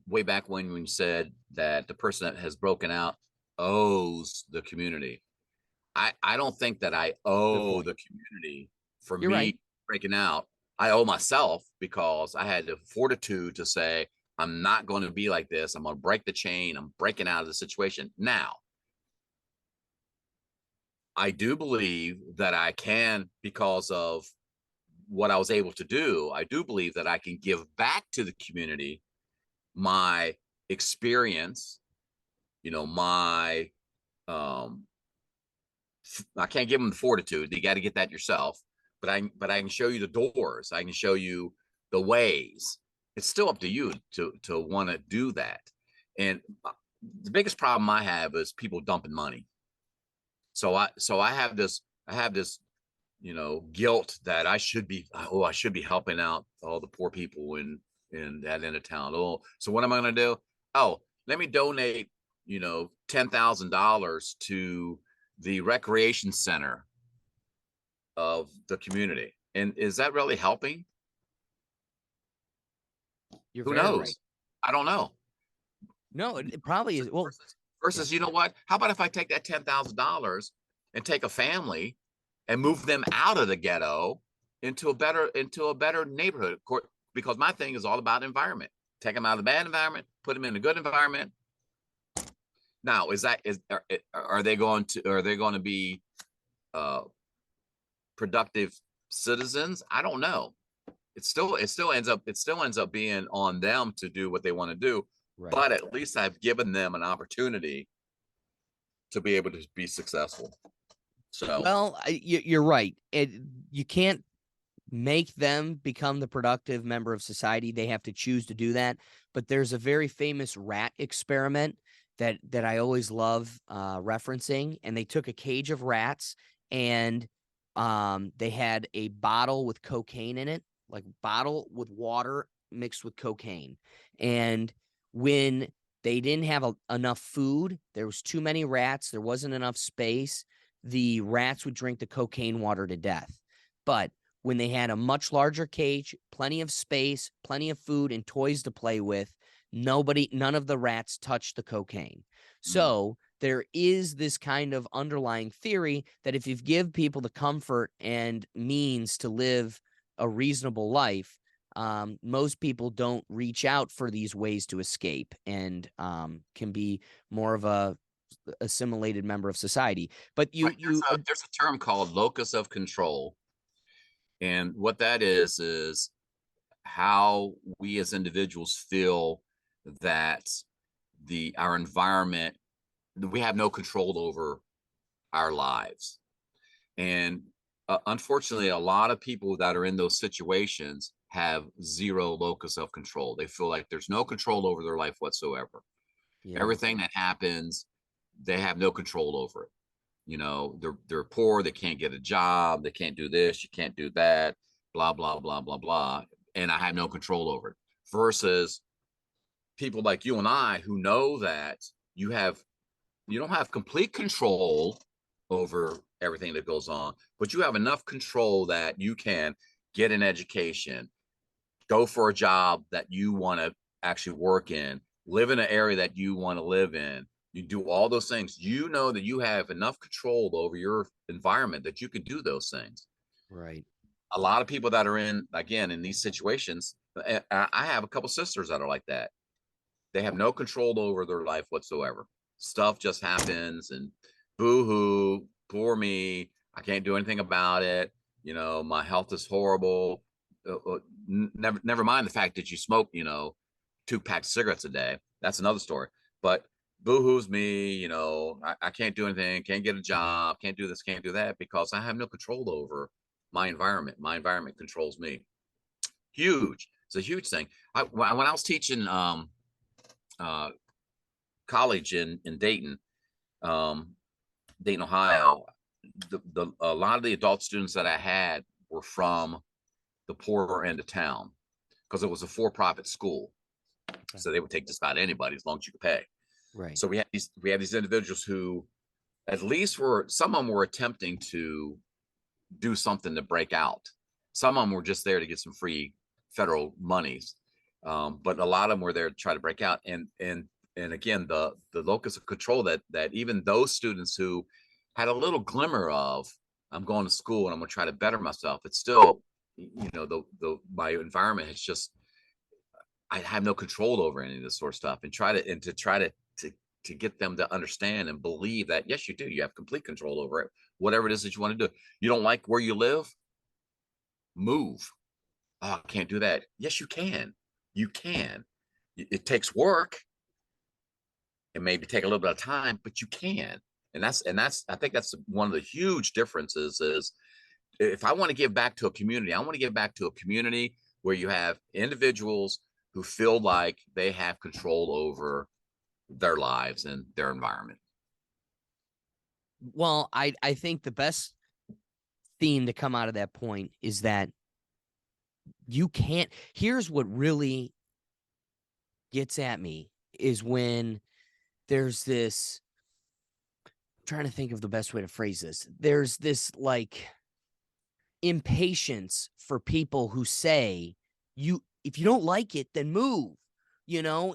[SPEAKER 2] way back when you said that the person that has broken out owes the community. I don't think that I
[SPEAKER 1] Good
[SPEAKER 2] owe
[SPEAKER 1] point.
[SPEAKER 2] the community for
[SPEAKER 1] You're right.
[SPEAKER 2] me breaking out. I owe myself because I had the fortitude to say, I'm not going to be like this. I'm going to break the chain. I'm breaking out of the situation. Now, I do believe that I can, because of what I was able to do, I do believe that I can give back to the community my experience, my um I can't give them the fortitude. You got to get that yourself. But I can show you the doors. I can show you the ways. It's still up to you to want to do that. And the biggest problem I have is people dumping money. So I have this guilt that I should be helping out all the poor people in that end of town. Oh, so what am I going to do? Oh, let me donate $10,000 to the recreation center of the community. And is that really helping?
[SPEAKER 1] You're
[SPEAKER 2] Who
[SPEAKER 1] very right.
[SPEAKER 2] knows? I don't know.
[SPEAKER 1] No, it probably is. Well,
[SPEAKER 2] Versus,
[SPEAKER 1] yeah,
[SPEAKER 2] you know what? How about if I take that $10,000 and take a family and move them out of the ghetto into a better neighborhood? Because my thing is all about environment. Take them out of the bad environment, put them in a good environment. Now, are they going to be uh, productive citizens? I don't know. It still ends up being on them to do what they want to do.
[SPEAKER 1] right.
[SPEAKER 2] But at least I've given them an opportunity to be able to be successful. So
[SPEAKER 1] Well, you're right. You can't make them become the productive member of society. They have to choose to do that. But there's a very famous rat experiment that I always love referencing. And they took a cage of rats and they had a bottle with cocaine in it, like bottle with water mixed with cocaine. And when they didn't have enough food, there was too many rats, there wasn't enough space, the rats would drink the cocaine water to death. But when they had a much larger cage, plenty of space, plenty of food, and toys to play with, none of the rats touched the cocaine. So there is this kind of underlying theory that if you give people the comfort and means to live a reasonable life, most people don't reach out for these ways to escape and can be more of a assimilated member of society. But
[SPEAKER 2] there's a term called locus of control, and what that is how we as individuals feel that our environment, we have no control over our lives. And unfortunately, a lot of people that are in those situations have zero locus of control. They feel like there's no control over their life whatsoever.
[SPEAKER 1] yeah,
[SPEAKER 2] Everything that happens, they have no control over it. They're poor, they can't get a job, they can't do this, you can't do that, blah blah blah blah blah, and I have no control over it. Versus people like you and I who know that you don't have complete control over everything that goes on, but you have enough control that you can get an education, go for a job that you want to actually work in, live in an area that you want to live in. You do all those things. You know that you have enough control over your environment that you can do those things.
[SPEAKER 1] right.
[SPEAKER 2] A lot of people that are in these situations, I have a couple sisters that are like that. They have no control over their life whatsoever. Stuff just happens and boo hoo, poor me. I can't do anything about it. my health is horrible. Never mind the fact that you smoke, 2 packs of cigarettes a day. That's another story. But boo-hoo's me, I can't do anything, can't get a job, can't do this, can't do that, because I have no control over my environment. My environment controls me. Huge. It's a huge thing. When I was teaching college in Dayton, Dayton, Ohio, a lot of the adult students that I had were from the poorer end of town, because it was a for-profit school. So they would take just about anybody as long as you could pay.
[SPEAKER 1] Right.
[SPEAKER 2] So we had these individuals who at least some of them were attempting to do something to break out. Some of them were just there to get some free federal monies. But a lot of them were there to try to break out. And again, the locus of control that even those students who had a little glimmer of, I'm going to school and I'm going to try to better myself, it's still, my environment has just, I have no control over any of this sort of stuff, and try to get them to understand and believe that, yes, you do. You have complete control over it. Whatever it is that you want to do. You don't like where you live? Move. Oh, I can't do that. Yes, you can. You can. It takes work. It may take a little bit of time, but you can. And that's I think that's one of the huge differences is, if I want to give back to a community, I want to give back to a community where you have individuals who feel like they have control over their lives and their environment.
[SPEAKER 1] Well, I think the best theme to come out of that point is that you can't. Here's what really gets at me is when there's this, I'm trying to think of the best way to phrase this. There's this like impatience for people who say, if you don't like it, then move. You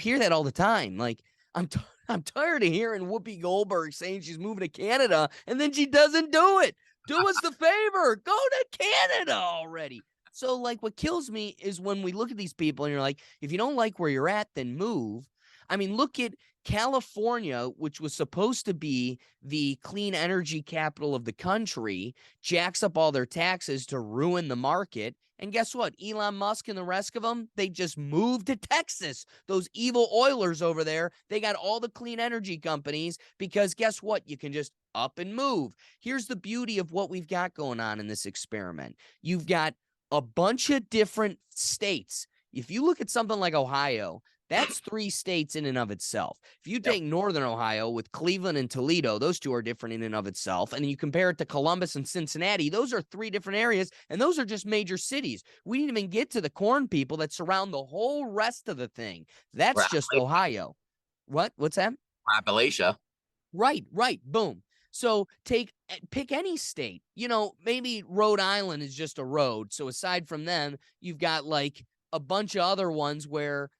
[SPEAKER 1] hear that all the time. Like, I'm tired of hearing Whoopi Goldberg saying she's moving to Canada and then she doesn't do it. Do us the favor, go to Canada already. So like, what kills me is when we look at these people and you're like, if you don't like where you're at, then move. I mean, look at California, which was supposed to be the clean energy capital of the country, jacks up all their taxes to ruin the market. And guess what? Elon Musk and the rest of them, they just moved to Texas. Those evil oilers over there, they got all the clean energy companies because guess what? You can just up and move. Here's the beauty of what we've got going on in this experiment. You've got a bunch of different states. If you look at something like Ohio, that's 3 states in and of itself. If you take Northern Ohio with Cleveland and Toledo, those 2 are different in and of itself. And then you compare it to Columbus and Cincinnati, those are 3 different areas, and those are just major cities. We didn't even get to the corn people that surround the whole rest of the thing. That's just Ohio. What's that?
[SPEAKER 2] Appalachia.
[SPEAKER 1] Right. Boom. So pick any state. Maybe Rhode Island is just a road. So aside from them, you've got like a bunch of other ones where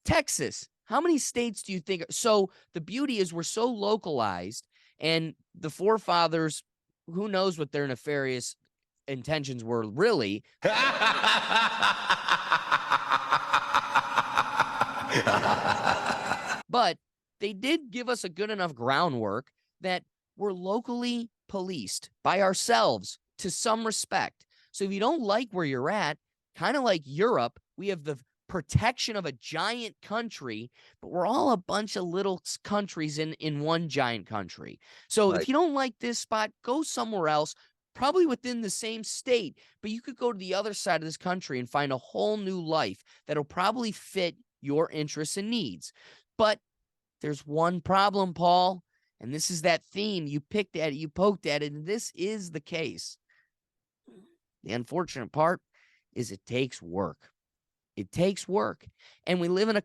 [SPEAKER 1] Texas, how many states do you think? So the beauty is we're so localized, and the forefathers, who knows what their nefarious intentions were really. But they did give us a good enough groundwork that we're locally policed by ourselves to some respect. So if you don't like where you're at, kind of like Europe, we have the protection of a giant country, but we're all a bunch of little countries in one giant country. So if you don't like this spot, go somewhere else, probably within the same state, but you could go to the other side of this country and find a whole new life that'll probably fit your interests and needs. But there's one problem, Paul, and this is that theme. You picked at it, you poked at it, and this is the case. The unfortunate part is it takes work. It takes work. And we live in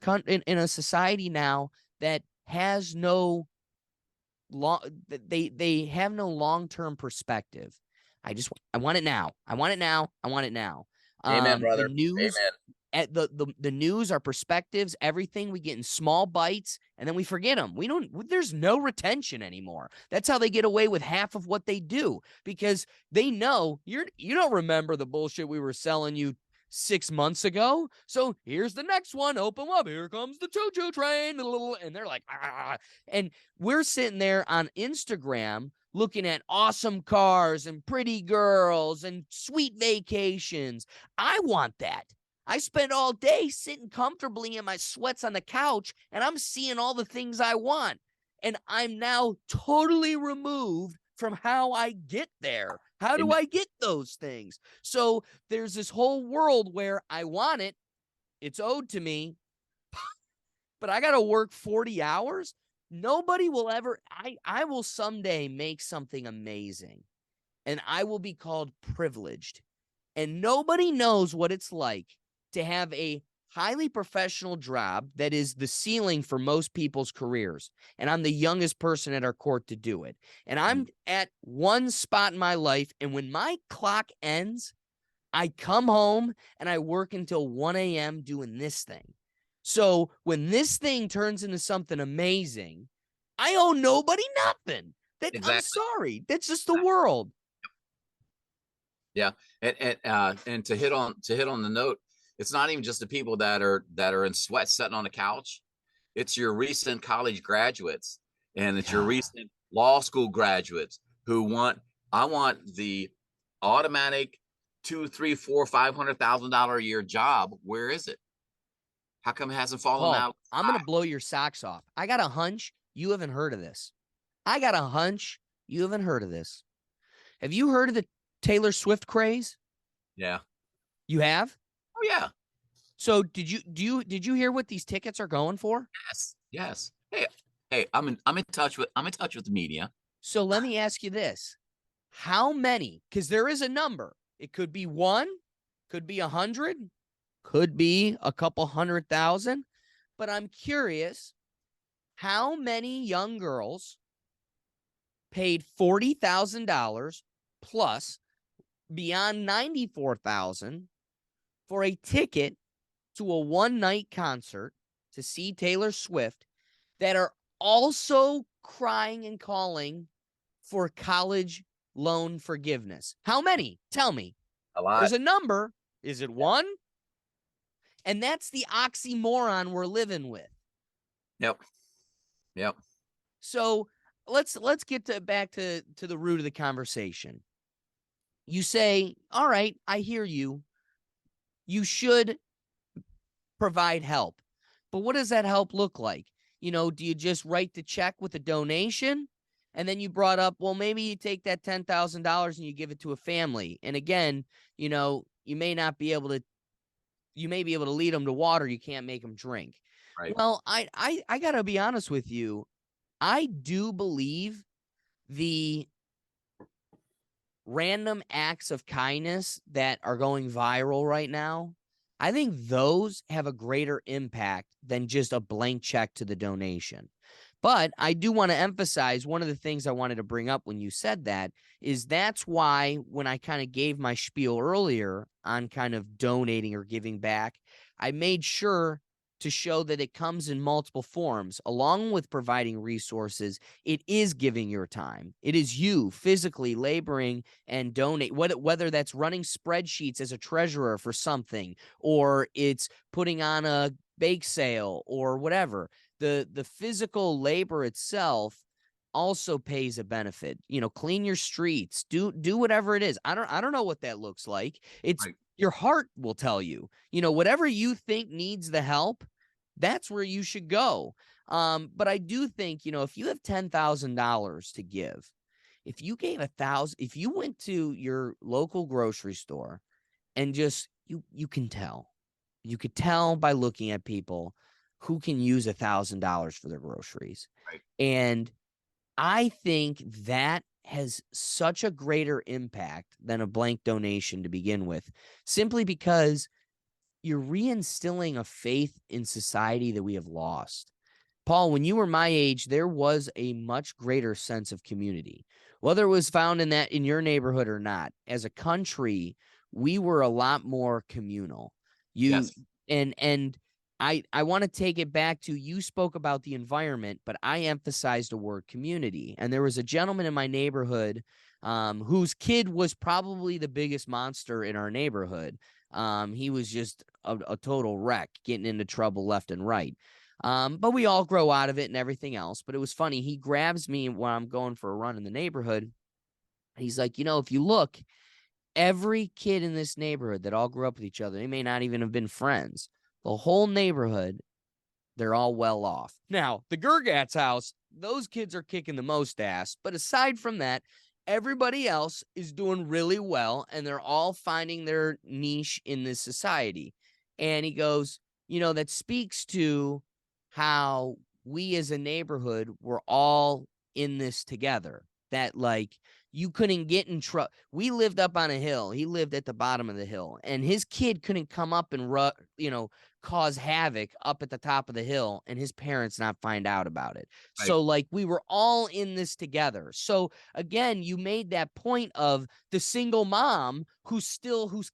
[SPEAKER 1] a society now that has no they have no long-term perspective. I want it now. I want it now. I want it now.
[SPEAKER 2] Amen, brother.
[SPEAKER 1] The news,
[SPEAKER 2] Amen.
[SPEAKER 1] The news, our perspectives, everything we get in small bites, and then we forget them. There's no retention anymore. That's how they get away with half of what they do, because they know you don't remember the bullshit we were selling you 6 months ago. So here's the next one. Open up. Here comes the choo-choo train. And they're like, ah. And we're sitting there on Instagram looking at awesome cars and pretty girls and sweet vacations. I want that. I spend all day sitting comfortably in my sweats on the couch, and I'm seeing all the things I want. And I'm now totally removed from how I get there. How do I get those things? So there's this whole world where I want it. It's owed to me, but I got to work 40 hours. Nobody will ever, I will someday make something amazing, and I will be called privileged. And nobody knows what it's like to have a highly professional job that is the ceiling for most people's careers. And I'm the youngest person at our court to do it. And I'm at one spot in my life. And when my clock ends, I come home and I work until 1 a.m. doing this thing. So when this thing turns into something amazing, I owe nobody nothing.
[SPEAKER 2] Exactly.
[SPEAKER 1] I'm sorry. That's just the world.
[SPEAKER 2] Yeah. And to hit on the note, it's not even just the people that are in sweat sitting on the couch. It's your recent college graduates, and it's your recent law school graduates who I want the automatic $200,000, $300,000, $400,000, $500,000 a year job. Where is it? How come it hasn't fallen out?
[SPEAKER 1] I'm going to blow your socks off. I got a hunch you haven't heard of this. Have you heard of the Taylor Swift craze?
[SPEAKER 2] Yeah.
[SPEAKER 1] You have?
[SPEAKER 2] Oh yeah.
[SPEAKER 1] So did you hear what these tickets are going for?
[SPEAKER 2] Yes. Hey, I'm in touch with the media.
[SPEAKER 1] So let me ask you this. How many? Because there is a number. It could be 1, could be 100, could be a couple 100,000. But I'm curious, how many young girls paid $40,000 plus beyond $94,000 for a ticket to a one-night concert to see Taylor Swift that are also crying and calling for college loan forgiveness? How many? Tell me.
[SPEAKER 2] A lot.
[SPEAKER 1] There's a number. Is it 1? And that's the oxymoron we're living with.
[SPEAKER 2] Yep.
[SPEAKER 1] So let's get back to the root of the conversation. You say, all right, I hear you. You should provide help. But what does that help look like? Do you just write the check with a donation? And then you brought up, well, maybe you take that $10,000 and you give it to a family. And again, you may be able to lead them to water. You can't make them drink.
[SPEAKER 2] Right.
[SPEAKER 1] Well, I got to be honest with you. I do believe the random acts of kindness that are going viral right now, I think those have a greater impact than just a blank check to the donation. But I do want to emphasize one of the things I wanted to bring up when you said that is that's why when I kind of gave my spiel earlier on kind of donating or giving back, I made sure to show that it comes in multiple forms. Along with providing resources, it is giving your time. It is you physically laboring and donate, whether that's running spreadsheets as a treasurer for something, or it's putting on a bake sale or whatever. The physical labor itself also pays a benefit. Clean your streets, do whatever it is. I don't know what that looks like. It's right. Your heart will tell you, whatever you think needs the help, that's where you should go. But I do think, if you have $10,000 to give, if you gave $1,000, if you went to your local grocery store and just, you could tell by looking at people who can use $1,000 for their groceries.
[SPEAKER 2] Right. And
[SPEAKER 1] I think that has such a greater impact than a blank donation to begin with, simply because you're reinstilling a faith in society that we have lost. Paul, when you were my age, there was a much greater sense of community, whether it was found in your neighborhood or not. As a country, we were a lot more communal.
[SPEAKER 2] Yes.
[SPEAKER 1] And I want to take it back to, you spoke about the environment, but I emphasized the word community. And there was a gentleman in my neighborhood whose kid was probably the biggest monster in our neighborhood. He was just a total wreck, getting into trouble left and right. But we all grow out of it and everything else. But it was funny. He grabs me when I'm going for a run in the neighborhood. He's like, if you look, every kid in this neighborhood that all grew up with each other, they may not even have been friends. The whole neighborhood, they're all well off. Now, the Gergat's house, those kids are kicking the most ass. But aside from that, everybody else is doing really well, and they're all finding their niche in this society. And he goes, that speaks to how we as a neighborhood were all in this together. That, like, you couldn't get in trouble. We lived up on a hill. He lived at the bottom of the hill, and his kid couldn't come up and cause havoc up at the top of the hill and his parents not find out about it.
[SPEAKER 2] Right.
[SPEAKER 1] So, like, we were all in this together. So again, you made that point of the single mom whose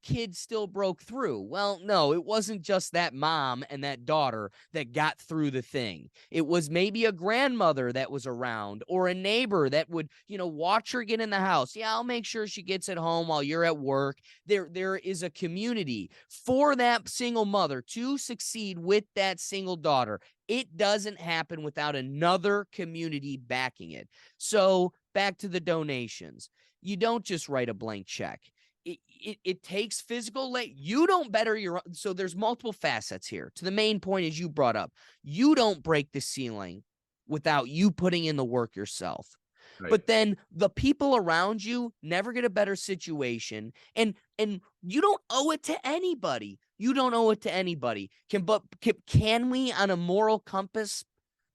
[SPEAKER 1] kid still broke through. Well, no, it wasn't just that mom and that daughter that got through the thing. It was maybe a grandmother that was around, or a neighbor that would, watch her get in the house. Yeah, I'll make sure she gets at home while you're at work. There is a community for that single mother to succeed with that single daughter. It doesn't happen without another community backing it. So back to the donations. You don't just write a blank check. It takes physical you don't better your. So there's multiple facets here. To the main point, as you brought up, you don't break the ceiling without you putting in the work yourself.
[SPEAKER 2] Right.
[SPEAKER 1] But then the people around you never get a better situation, and you don't owe it to anybody. You don't owe it to anybody. Can we, on a moral compass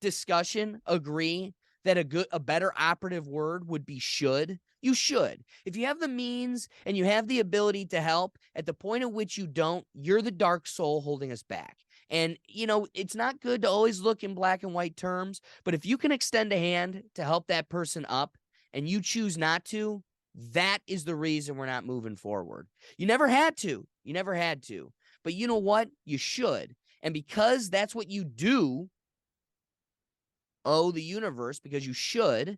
[SPEAKER 1] discussion, agree that a better operative word would be should? You should. If you have the means and you have the ability to help, at the point at which you don't, you're the dark soul holding us back. And, it's not good to always look in black and white terms, but if you can extend a hand to help that person up and you choose not to, that is the reason we're not moving forward. You never had to. But you know what? You should. And because that's what you do, owe the universe, because you should.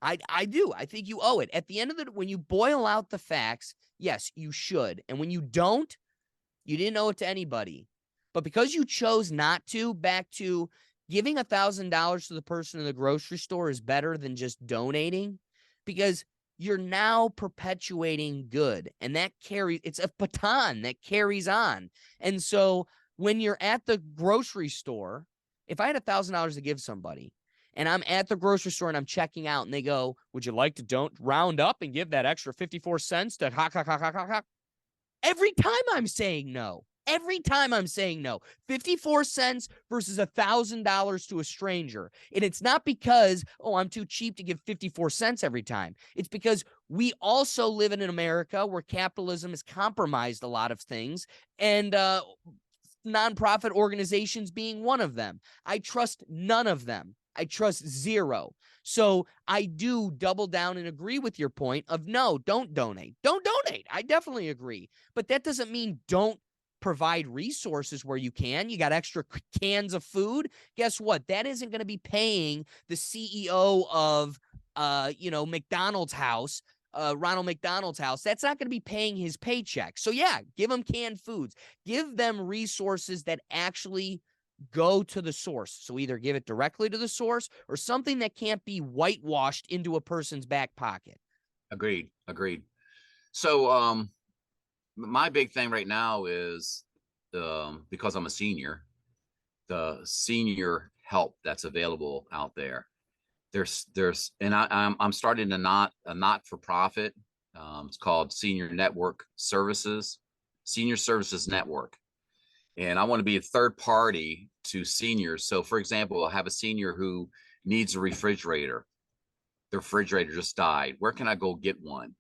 [SPEAKER 1] I do. I think you owe it. At the end of when you boil out the facts, yes, you should. And when you don't, you didn't owe it to anybody. But because you chose not to, back to giving $1,000 to the person in the grocery store is better than just donating, because you're now perpetuating good. And it's a baton that carries on. And so when you're at the grocery store, if I had $1,000 to give somebody, and I'm at the grocery store and I'm checking out, and they go, would you like to don't round up and give that extra 54 cents to Every time I'm saying no. 54 cents versus $1,000 to a stranger. And it's not because, I'm too cheap to give 54 cents every time. It's because we also live in an America where capitalism has compromised a lot of things, and nonprofit organizations being one of them. I trust none of them. I trust zero. So I do double down and agree with your point of no, don't donate. Don't donate. I definitely agree. But that doesn't mean don't provide resources where you can. You got extra cans of food. Guess what? That isn't going to be paying the CEO of, McDonald's house, Ronald McDonald's house. That's not going to be paying his paycheck. So yeah, give them canned foods. Give them resources that actually go to the source. So either give it directly to the source or something that can't be whitewashed into a person's back pocket.
[SPEAKER 2] Agreed. So my big thing right now is because I'm a senior, the senior help that's available out there. There's and I'm starting a not for profit. It's called Senior Services Network. And I want to be a third party to seniors. So for example, I have a senior who needs a refrigerator. Their refrigerator just died. Where can I go get one?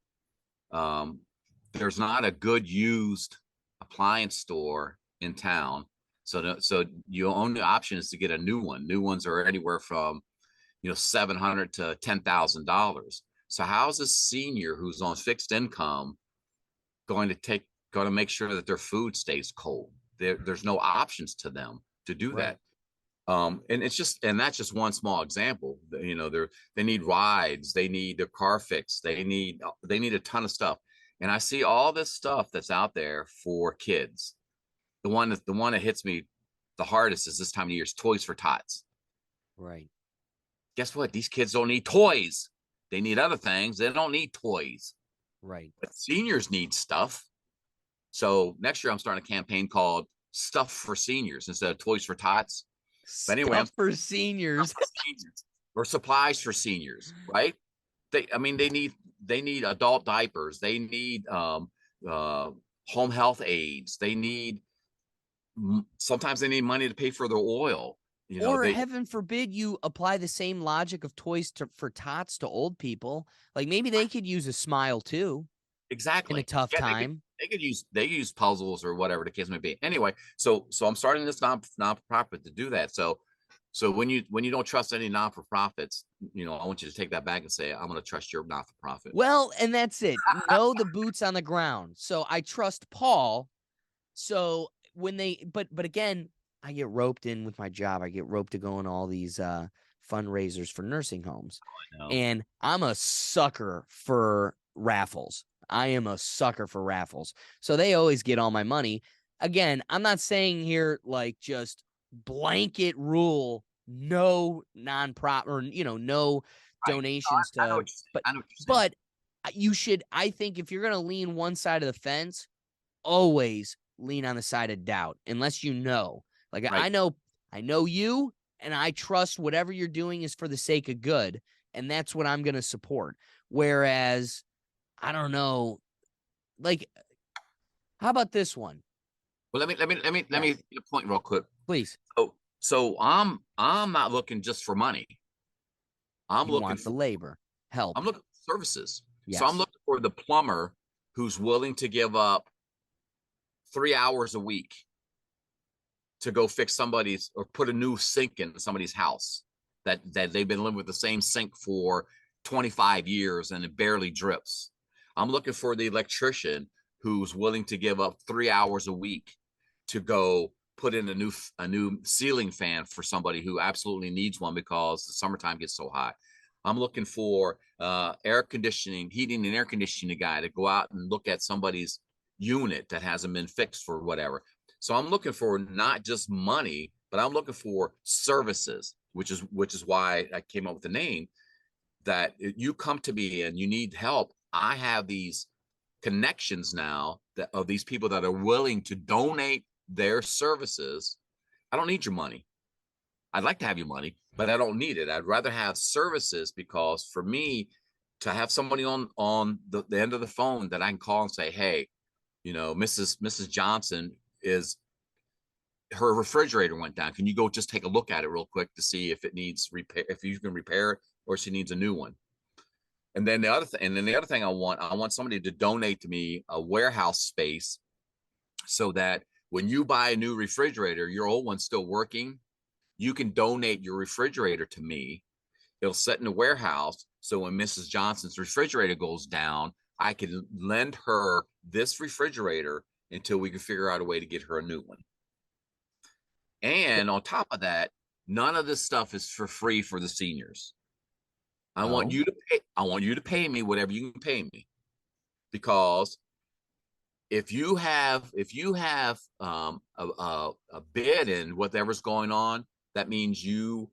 [SPEAKER 2] There's not a good used appliance store in town. So your only option is to get a new one. New ones are anywhere from, $700 to $10,000. So how's a senior who's on fixed income going to make sure that their food stays cold? There's no options to them to do
[SPEAKER 1] Right.
[SPEAKER 2] that. And that's just one small example. They need rides, they need their car fixed, they need a ton of stuff. And I see all this stuff that's out there for kids. The one that hits me the hardest is this time of year is toys for tots.
[SPEAKER 1] Right.
[SPEAKER 2] Guess what? These kids don't need toys. They need other things. They don't need toys.
[SPEAKER 1] Right.
[SPEAKER 2] But seniors need stuff. So next year I'm starting a campaign called Stuff for Seniors instead of Toys for Tots. But anyway,
[SPEAKER 1] Stuff for seniors.
[SPEAKER 2] for seniors or supplies for seniors, right? They need adult diapers. They need home health aids. They need sometimes they need money to pay for their oil.
[SPEAKER 1] Or heaven forbid you apply the same logic of toys for tots to old people. Like maybe they could use a smile too.
[SPEAKER 2] Exactly.
[SPEAKER 1] In a tough time.
[SPEAKER 2] They use puzzles or whatever the case may be. Anyway, so I'm starting this non-profit to do that. So when you don't trust any non-for-profits, I want you to take that back and say, I'm going to trust your not-for-profit.
[SPEAKER 1] Well, and that's it. Know the boots on the ground. So I trust Paul. So when but again, I get roped in with my job. I get roped to go on all these fundraisers for nursing homes. And I'm a sucker for raffles. I am a sucker for raffles. So they always get all my money. Again, I'm not saying here like just blanket rule, no nonprofit or, no donations to, but you should, I think if you're going to lean one side of the fence, always lean on the side of doubt, unless like right. I know you, and I trust whatever you're doing is for the sake of good. And that's what I'm going to support. Whereas, I don't know, like, how about this one?
[SPEAKER 2] Well, let me get a point real quick,
[SPEAKER 1] please.
[SPEAKER 2] So I'm not looking just for money. I'm looking for
[SPEAKER 1] labor help.
[SPEAKER 2] I'm looking for services.
[SPEAKER 1] Yes.
[SPEAKER 2] So I'm looking for the plumber who's willing to give up 3 hours a week to go fix somebody's or put a new sink in somebody's house that they've been living with the same sink for 25 years and it barely drips. I'm looking for the electrician who's willing to give up 3 hours a week to go put in a new ceiling fan for somebody who absolutely needs one because the summertime gets so hot. I'm looking for heating and air conditioning guy to go out and look at somebody's unit that hasn't been fixed for whatever. So I'm looking for not just money, but I'm looking for services, which is why I came up with the name. That you come to me and you need help. I have these connections now of these people that are willing to donate their services. I don't need your money. I'd like to have your money, but I don't need it. I'd rather have services because for me to have somebody on the end of the phone that I can call and say, hey, Mrs. Johnson her refrigerator went down. Can you go just take a look at it real quick to see if it needs repair, if you can repair it or she needs a new one? And then the other thing I want somebody to donate to me a warehouse space so that when you buy a new refrigerator, your old one's still working, you can donate your refrigerator to me. It'll sit in the warehouse. So when Mrs. Johnson's refrigerator goes down, I can lend her this refrigerator until we can figure out a way to get her a new one. And on top of that, none of this stuff is for free for the seniors. I want you to pay me whatever you can pay me, because if you have a bid in whatever's going on, that means you're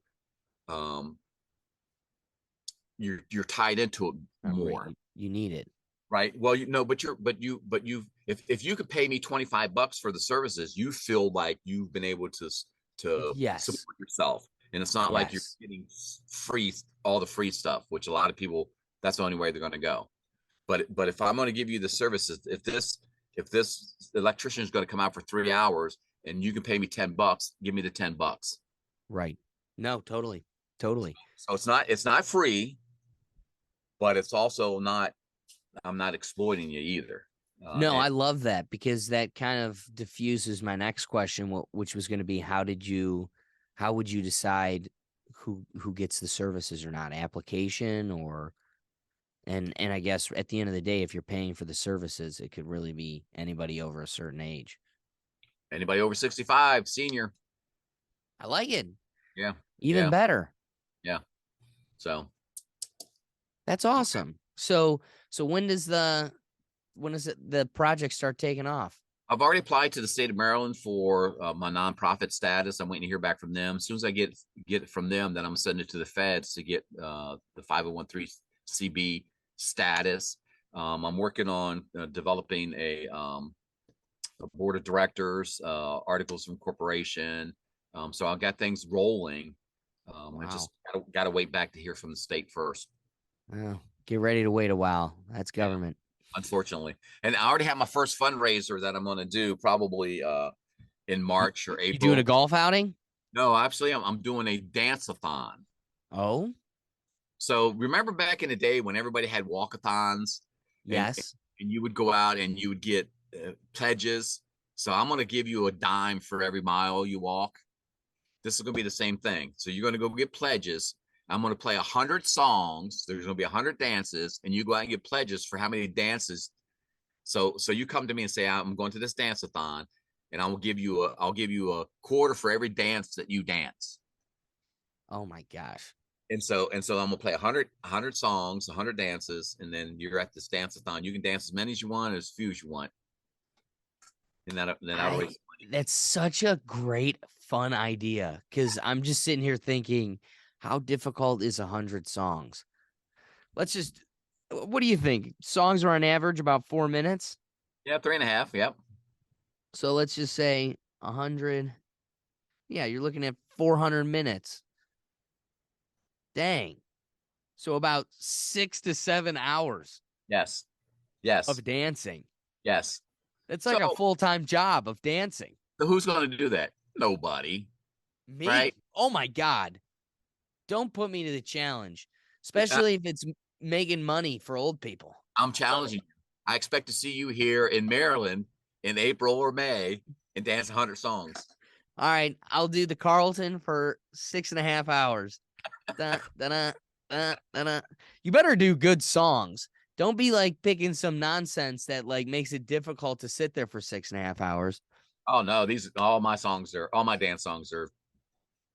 [SPEAKER 2] tied into it more.
[SPEAKER 1] You need it.
[SPEAKER 2] Right. Well, if you could pay me $25 for the services, you feel like you've been able to support yourself. And it's not like you're getting all the free stuff, which a lot of people, that's the only way they're going to go. But if I'm going to give you the services, if this electrician is going to come out for 3 hours and you can pay me $10, give me the $10.
[SPEAKER 1] Right. No, totally.
[SPEAKER 2] So it's not free, but it's also not, I'm not exploiting you either.
[SPEAKER 1] No, I love that, because that kind of diffuses my next question, which was going to be, how would you decide who gets the services or not? Application or, and I guess at the end of the day, if you're paying for the services, it could really be anybody over a certain age.
[SPEAKER 2] Anybody over 65, senior.
[SPEAKER 1] I like it.
[SPEAKER 2] Yeah.
[SPEAKER 1] Even better.
[SPEAKER 2] Yeah. So
[SPEAKER 1] that's awesome. So when does the project start taking off?
[SPEAKER 2] I've already applied to the state of Maryland for my nonprofit status. I'm waiting to hear back from them. As soon as I get it from them, then I'm sending it to the feds to get the 501(c)(3) status. I'm working on developing a board of directors, articles of incorporation. So I got things rolling. I just
[SPEAKER 1] Wow.
[SPEAKER 2] got to wait back to hear from the state first,
[SPEAKER 1] Well, get ready to wait a while. That's government.
[SPEAKER 2] unfortunately. And I already have my first fundraiser that I'm going to do probably in March or
[SPEAKER 1] You doing a
[SPEAKER 2] April.
[SPEAKER 1] golf outing?
[SPEAKER 2] No, actually, I'm doing a dance-a-thon.
[SPEAKER 1] Oh,
[SPEAKER 2] So remember back in the day when everybody had walkathons and
[SPEAKER 1] yes.
[SPEAKER 2] and you would go out and you would get pledges. So I'm going to give you a dime for every mile you walk. This is going to be the same thing. So you're going to go get pledges. I'm going to play 100 songs. There's going to be 100 dances, and you go out and get pledges for how many dances. So you come to me and say, I'm going to this dance-a-thon, and I'll give you a quarter for every dance that you dance.
[SPEAKER 1] Oh my gosh.
[SPEAKER 2] And so I'm gonna play 100 songs, 100 dances, and then you're at this dance-a-thon. You can dance as many as you want, as few as you want, and that'll raise money.
[SPEAKER 1] That's such a great fun idea because I'm just sitting here thinking, how difficult is 100 songs? Let's just, what do you think? Songs are on average about 4 minutes.
[SPEAKER 2] Yeah, 3.5. Yep.
[SPEAKER 1] So let's just say 100. Yeah, you're looking at 400 minutes. Dang. So about 6 to 7 hours
[SPEAKER 2] Yes. Yes.
[SPEAKER 1] of dancing.
[SPEAKER 2] Yes.
[SPEAKER 1] That's
[SPEAKER 2] So,
[SPEAKER 1] like a full-time job of dancing.
[SPEAKER 2] so who's going to do that? Nobody,
[SPEAKER 1] Me?
[SPEAKER 2] right?
[SPEAKER 1] Oh my God. Don't put me to the challenge,
[SPEAKER 2] I,
[SPEAKER 1] especially if it's making money for old people.
[SPEAKER 2] I'm challenging you. I expect to see you here in Maryland in April or May and dance 100 songs.
[SPEAKER 1] All right, I'll do the Carlton for 6.5 hours. Da, da, da, da, da, da. You better do good songs. Don't be like picking some nonsense that like makes it difficult to sit there for 6.5 hours.
[SPEAKER 2] Oh no, all my dance songs are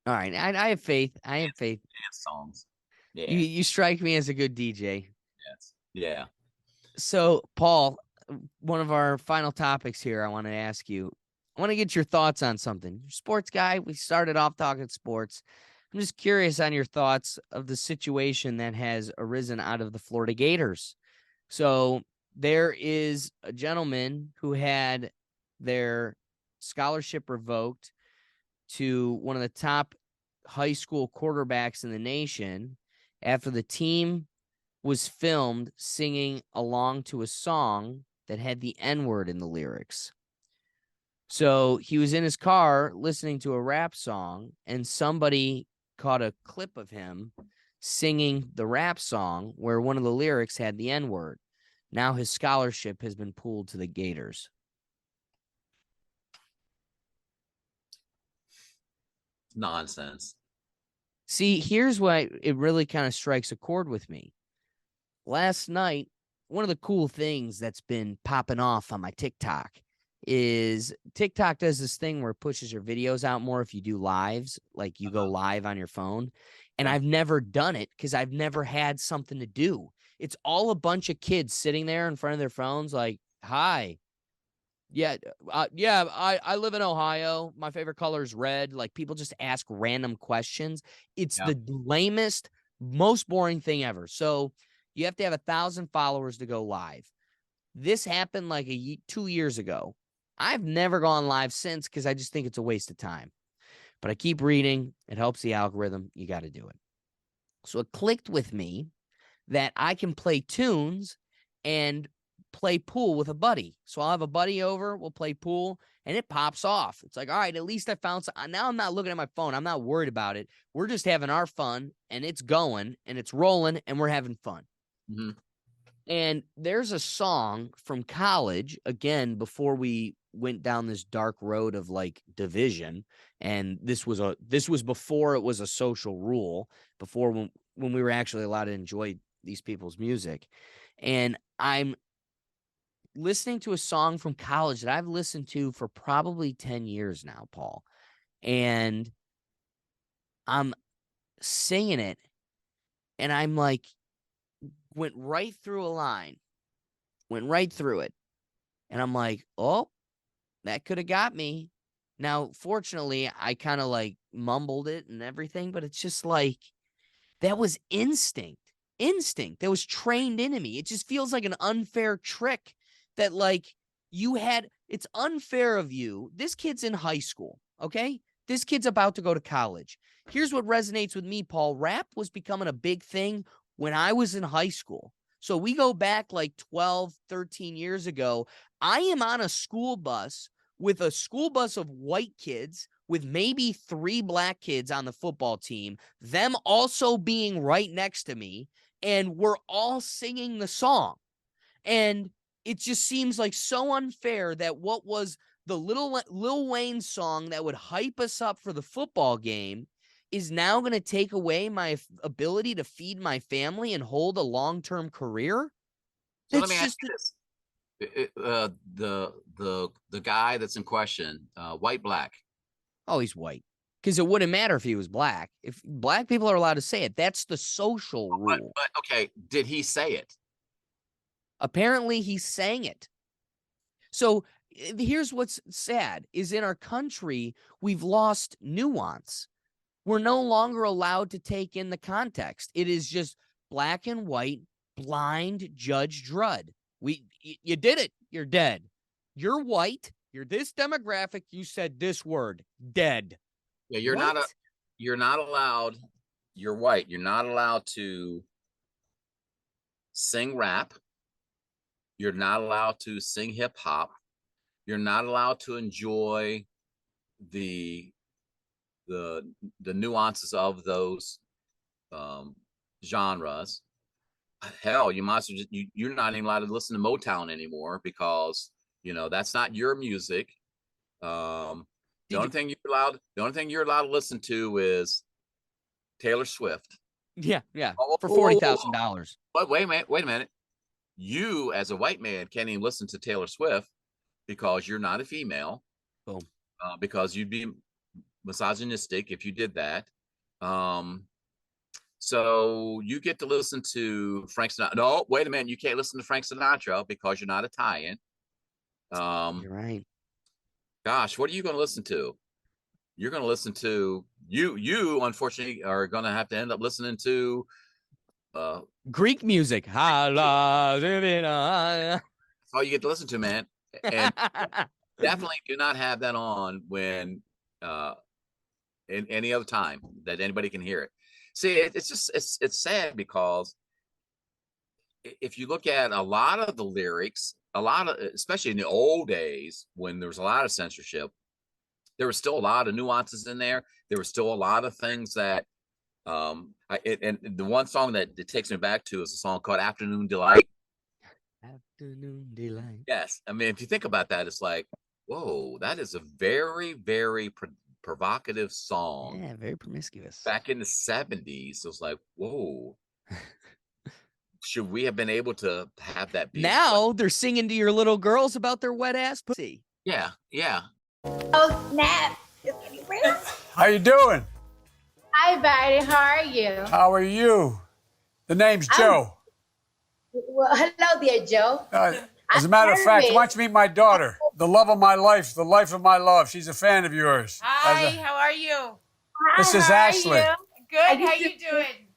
[SPEAKER 1] All right, I have faith. I have faith.
[SPEAKER 2] dance songs.
[SPEAKER 1] You
[SPEAKER 2] Yeah.
[SPEAKER 1] you strike me as a good DJ.
[SPEAKER 2] Yes. Yeah.
[SPEAKER 1] So, Paul, one of our final topics here, I want to ask you. I want to get your thoughts on something. You're a sports guy. We started off talking sports. I'm just curious on your thoughts of the situation that has arisen out of the Florida Gators. So, there is a gentleman who had their scholarship revoked to one of the top high school quarterbacks in the nation after the team was filmed singing along to a song that had the N-word in the lyrics. So he was in his car listening to a rap song, and somebody caught a clip of him singing the rap song where one of the lyrics had the N-word. Now his scholarship has been pulled to the Gators.
[SPEAKER 2] Nonsense.
[SPEAKER 1] See, here's why it really kind of strikes a chord with me. Last night, one of the cool things that's been popping off on my TikTok is TikTok does this thing where it pushes your videos out more if you do lives, like you go live on your phone. And
[SPEAKER 2] Yeah.
[SPEAKER 1] I've never done it because I've never had something to do. It's all a bunch of kids sitting there in front of their phones, like, hi. Yeah, I live in Ohio. My favorite color is red. Like people just ask random questions. It's
[SPEAKER 2] Yeah.
[SPEAKER 1] the lamest, most boring thing ever. So you have to have 1,000 followers to go live. This happened like 2 years ago. I've never gone live since because I just think it's a waste of time. But I keep reading. It helps the algorithm. You got to do it. So it clicked with me that I can play tunes and play pool with a buddy. So I'll have a buddy over, we'll play pool, and it pops off. It's like, all right, at least I found some. Now I'm not looking at my phone. I'm not worried about it. We're just having our fun, and it's going, and it's rolling, and we're having fun.
[SPEAKER 2] Mm-hmm.
[SPEAKER 1] And there's a song from college, again, before we went down this dark road of like division. And this was before it was a social rule, before when we were actually allowed to enjoy these people's music. And I'm listening to a song from college that I've listened to for probably 10 years now, Paul. And I'm singing it, and I'm like, went right through a line, went right through it. And I'm like, oh, that could have got me. Now, fortunately, I kind of like mumbled it and everything, but it's just like that was instinct. Instinct that was trained into me. It just feels like an unfair trick that, like, you had. It's unfair of you. This kid's in high school, okay? This kid's about to go to college. Here's what resonates with me, Paul. Rap was becoming a big thing when I was in high school. So we go back like 12, 13 years ago. I am on a school bus with a school bus of white kids with maybe 3 black kids on the football team, them also being right next to me, and we're all singing the song. And it just seems like so unfair that what was the Lil Wayne song that would hype us up for the football game is now going to take away my ability to feed my family and hold a long-term career.
[SPEAKER 2] So let
[SPEAKER 1] That's
[SPEAKER 2] me ask
[SPEAKER 1] just
[SPEAKER 2] you this. The guy that's in question, white, black.
[SPEAKER 1] oh, he's white. Because it wouldn't matter if he was black. If black people are allowed to say it, that's the social rule.
[SPEAKER 2] But okay, did he say it?
[SPEAKER 1] Apparently, he sang it. So here's what's sad is in our country, we've lost nuance. We're no longer allowed to take in the context. It is just black and white, blind Judge Dredd. You did it. You're dead. You're white. You're this demographic. You said this word, dead.
[SPEAKER 2] Yeah,
[SPEAKER 1] What?
[SPEAKER 2] you're not allowed. You're white. You're not allowed to sing rap. You're not allowed to sing hip hop. You're not allowed to enjoy the the nuances of those genres. Hell, you might as well you're not even allowed to listen to Motown anymore because that's not your music. The only thing you're allowed to listen to is Taylor Swift.
[SPEAKER 1] Yeah, for $40,000.
[SPEAKER 2] But wait a minute. You, as a white man, can't even listen to Taylor Swift because you're not a female.
[SPEAKER 1] Boom.
[SPEAKER 2] Because you'd be misogynistic if you did that. So you get to listen to Frank Sinatra. No, wait a minute. You can't listen to Frank Sinatra because you're not Italian.
[SPEAKER 1] You're right.
[SPEAKER 2] Gosh, what are you going to listen to? You're going to listen to you unfortunately are going to have to end up listening to
[SPEAKER 1] Greek music.
[SPEAKER 2] That's all you get to listen to, man. And definitely do not have that on when in any other time that anybody can hear it. See, it's sad because if you look at a lot of the lyrics, especially in the old days when there was a lot of censorship, there was still a lot of nuances in there. There were still a lot of things that and the one song that it takes me back to is a song called Afternoon Delight.
[SPEAKER 1] Afternoon Delight.
[SPEAKER 2] Yes. I mean, if you think about that, it's like, whoa, that is a very, very provocative song.
[SPEAKER 1] Yeah, very promiscuous.
[SPEAKER 2] Back in the 70s, it was like, whoa. Should we have been able to have that be?
[SPEAKER 1] Now they're singing to your little girls about their wet ass pussy.
[SPEAKER 2] Yeah.
[SPEAKER 5] Oh, snap.
[SPEAKER 6] How you doing?
[SPEAKER 5] Hi, Barry. How are you?
[SPEAKER 6] How are you? The name's Joe.
[SPEAKER 5] Well, hello there, Joe.
[SPEAKER 6] As a matter of fact, why don't you meet my daughter, the love of my life, the life of my love. She's a fan of yours.
[SPEAKER 7] Hi, how are you?
[SPEAKER 5] Hi,
[SPEAKER 6] This is
[SPEAKER 5] how are
[SPEAKER 6] Ashley.
[SPEAKER 5] you?
[SPEAKER 7] Good, how you doing?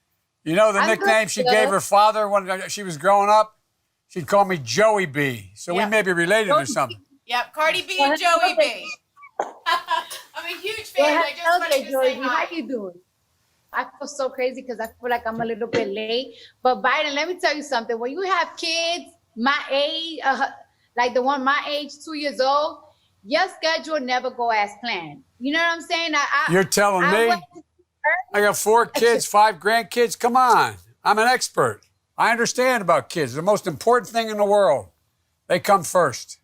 [SPEAKER 6] You know the
[SPEAKER 5] I'm
[SPEAKER 6] nickname
[SPEAKER 5] good,
[SPEAKER 6] she
[SPEAKER 5] Joe.
[SPEAKER 6] gave her father when she was growing up? She'd call me Joey B. So we
[SPEAKER 7] Yeah.
[SPEAKER 6] may be related or something.
[SPEAKER 7] Yep, Cardi B
[SPEAKER 5] Well,
[SPEAKER 7] and Joey
[SPEAKER 5] hello
[SPEAKER 7] B. I'm a huge
[SPEAKER 5] Well,
[SPEAKER 7] fan. I just
[SPEAKER 5] hello
[SPEAKER 7] wanted
[SPEAKER 5] there,
[SPEAKER 7] to
[SPEAKER 5] Joey.
[SPEAKER 7] say
[SPEAKER 5] How
[SPEAKER 7] hi.
[SPEAKER 5] you doing? I feel so crazy because I feel like I'm a little bit late. But Biden, let me tell you something. When you have kids my age, like the one my age, 2 years old, your schedule never go as planned. You know what I'm saying?
[SPEAKER 6] You're telling me? I got 4 kids, 5 grandkids. Come on. I'm an expert. I understand about kids. The most important thing in the world. They come first.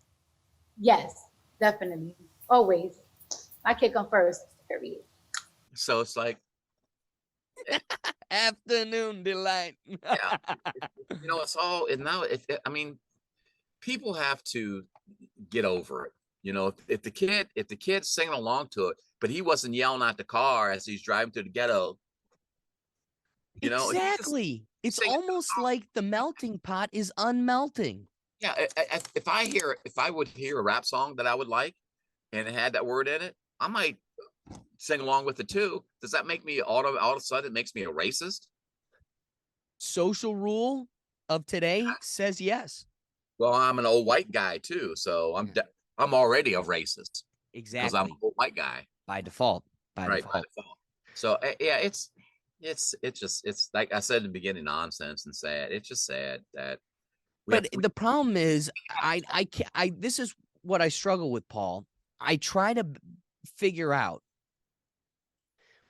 [SPEAKER 5] Yes, definitely. Always. My kid come first, period.
[SPEAKER 2] So it's like,
[SPEAKER 1] Afternoon Delight.
[SPEAKER 2] yeah, it's all now. I mean, people have to get over it. If the kid's singing along to it, but he wasn't yelling at the car as he's driving to the ghetto.
[SPEAKER 1] Exactly. It's almost like the melting pot is unmelting.
[SPEAKER 2] Yeah. If I would hear a rap song that I would like, and it had that word in it, I might sing along with it too. Does that make me all of a sudden it makes me a racist?
[SPEAKER 1] Social rule of today says yes.
[SPEAKER 2] Well, I'm an old white guy too, so I'm already a racist because I'm an
[SPEAKER 1] Exactly.
[SPEAKER 2] old white guy,
[SPEAKER 1] By default. By
[SPEAKER 2] right? By
[SPEAKER 1] default.
[SPEAKER 2] default. So yeah, it's like I said in the beginning, nonsense and sad. It's just sad that we have
[SPEAKER 1] But the problem is, I can't. This is what I struggle with, Paul. I try to figure out,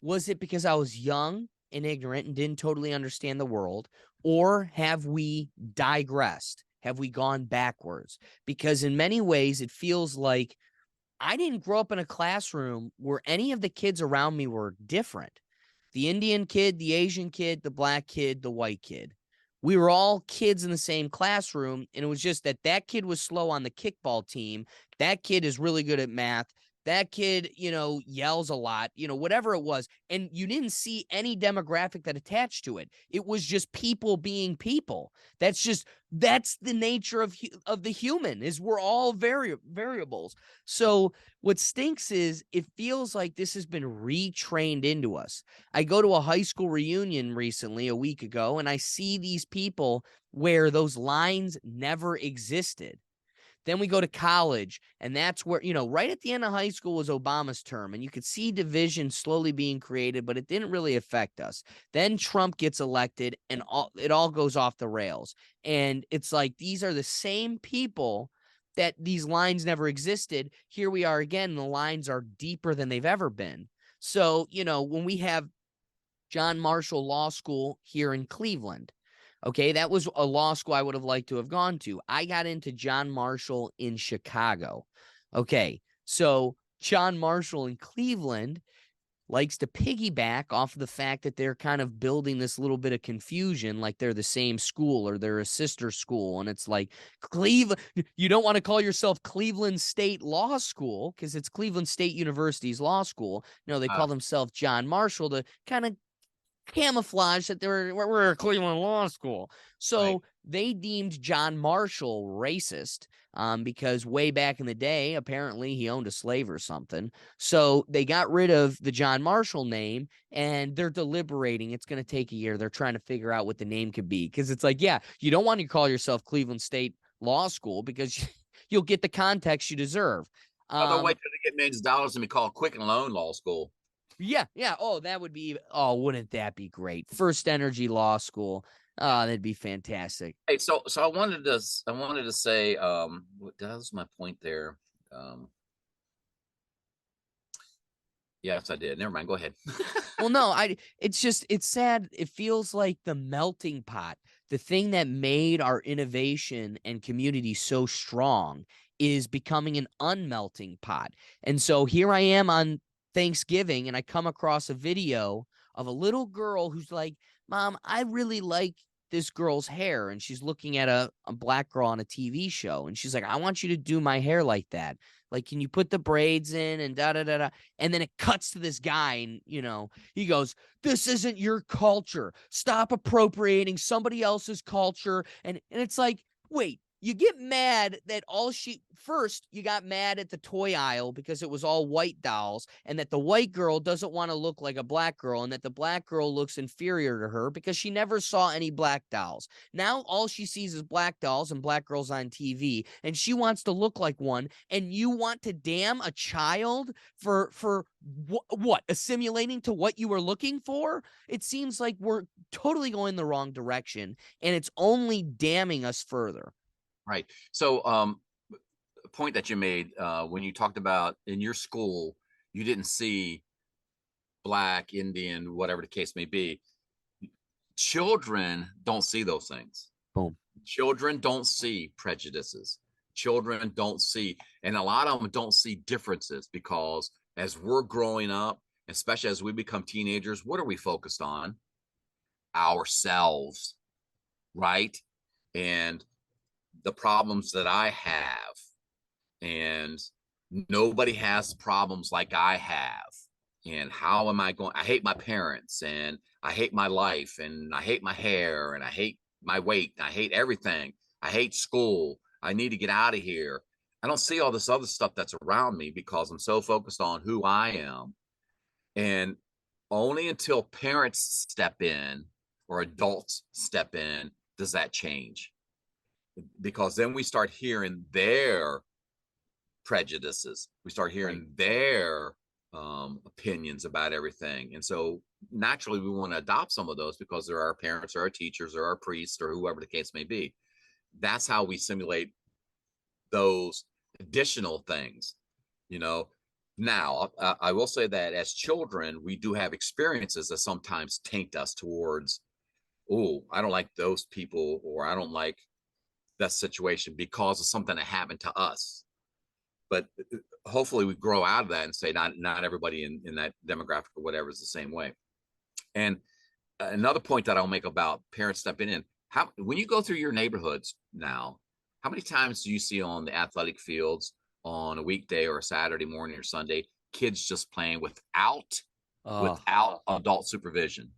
[SPEAKER 1] was it because I was young and ignorant and didn't totally understand the world, or have we digressed? Have we gone backwards? Because in many ways, it feels like I didn't grow up in a classroom where any of the kids around me were different. The Indian kid, the Asian kid, the black kid, the white kid. We were all kids in the same classroom, and it was just that that kid was slow on the kickball team. That kid is really good at math. That kid, yells a lot, whatever it was. And you didn't see any demographic that attached to it. It was just people being people. That's the nature of the human, is we're all variables. So what stinks is it feels like this has been retrained into us. I go to a high school reunion recently, a week ago, and I see these people where those lines never existed. Then we go to college, and that's where, right at the end of high school was Obama's term, and you could see division slowly being created, but it didn't really affect us. Then Trump gets elected, and it all goes off the rails. And it's like these are the same people that these lines never existed. Here we are again, and the lines are deeper than they've ever been. So, when we have John Marshall Law School here in Cleveland, okay, that was a law school I would have liked to have gone to. I got into John Marshall in Chicago. Okay, so John Marshall in Cleveland likes to piggyback off of the fact that they're kind of building this little bit of confusion, like they're the same school or they're a sister school. And it's like Cleveland, you don't want to call yourself Cleveland State Law School because it's Cleveland State University's law school. No, they call themselves John Marshall to kind of camouflage that we're a Cleveland law school. So
[SPEAKER 2] Right.
[SPEAKER 1] they deemed John Marshall racist because way back in the day, apparently he owned a slave or something. So they got rid of the John Marshall name and they're deliberating. It's going to take a year. They're trying to figure out what the name could be because it's like, yeah, you don't want to call yourself Cleveland State Law School because you'll get the context you deserve.
[SPEAKER 2] Although wait till they get millions of dollars and be called Quicken Loan Law School.
[SPEAKER 1] Yeah. Oh, that would be. Oh, wouldn't that be great? First Energy Law School. Oh, that'd be fantastic.
[SPEAKER 2] Hey, so I wanted to say, that was my point there. Yes, I did. Never mind. Go ahead.
[SPEAKER 1] Well, no, it's sad. It feels like the melting pot, the thing that made our innovation and community so strong is becoming an unmelting pot. And so here I am on Thanksgiving and I come across a video of a little girl who's like, Mom, I really like this girl's hair. And she's looking at a black girl on a TV show. And she's like, I want you to do my hair like that. Like, can you put the braids in and da da da da? And then it cuts to this guy, and he goes, "This isn't your culture. Stop appropriating somebody else's culture." And it's like, wait, you get mad that you got mad at the toy aisle because it was all white dolls, and that the white girl doesn't want to look like a black girl, and that the black girl looks inferior to her because she never saw any black dolls. Now all she sees is black dolls and black girls on TV, and she wants to look like one, and you want to damn a child for what? Assimilating to what you were looking for? It seems like we're totally going the wrong direction, and it's only damning us further.
[SPEAKER 2] Right. So, a point that you made when you talked about in your school, you didn't see black, Indian, whatever the case may be. Children don't see those things.
[SPEAKER 1] Boom.
[SPEAKER 2] Children don't see prejudices. Children don't see, and a lot of them don't see differences because as we're growing up, especially as we become teenagers, what are we focused on? Ourselves, right? And the problems that I have, and nobody has problems like I have. And how am I going? I hate my parents, and I hate my life, and I hate my hair, and I hate my weight, and I hate everything. I hate school. I need to get out of here. I don't see all this other stuff that's around me because I'm so focused on who I am. And only until parents step in or adults step in does that change. Because then we start hearing their prejudices. We start hearing their opinions about everything. And so naturally we want to adopt some of those because they're our parents or our teachers or our priests or whoever the case may be. That's how we simulate those additional things, you know. Now, I will say that as children, we do have experiences that sometimes taint us towards, oh, I don't like those people, or I don't like that situation because of something that happened to us. But hopefully we grow out of that and say not everybody in that demographic or whatever is the same way. And another point that I'll make about parents stepping in, how when you go through your neighborhoods now, how many times do you see on the athletic fields on a weekday or a Saturday morning or Sunday, kids just playing without adult supervision?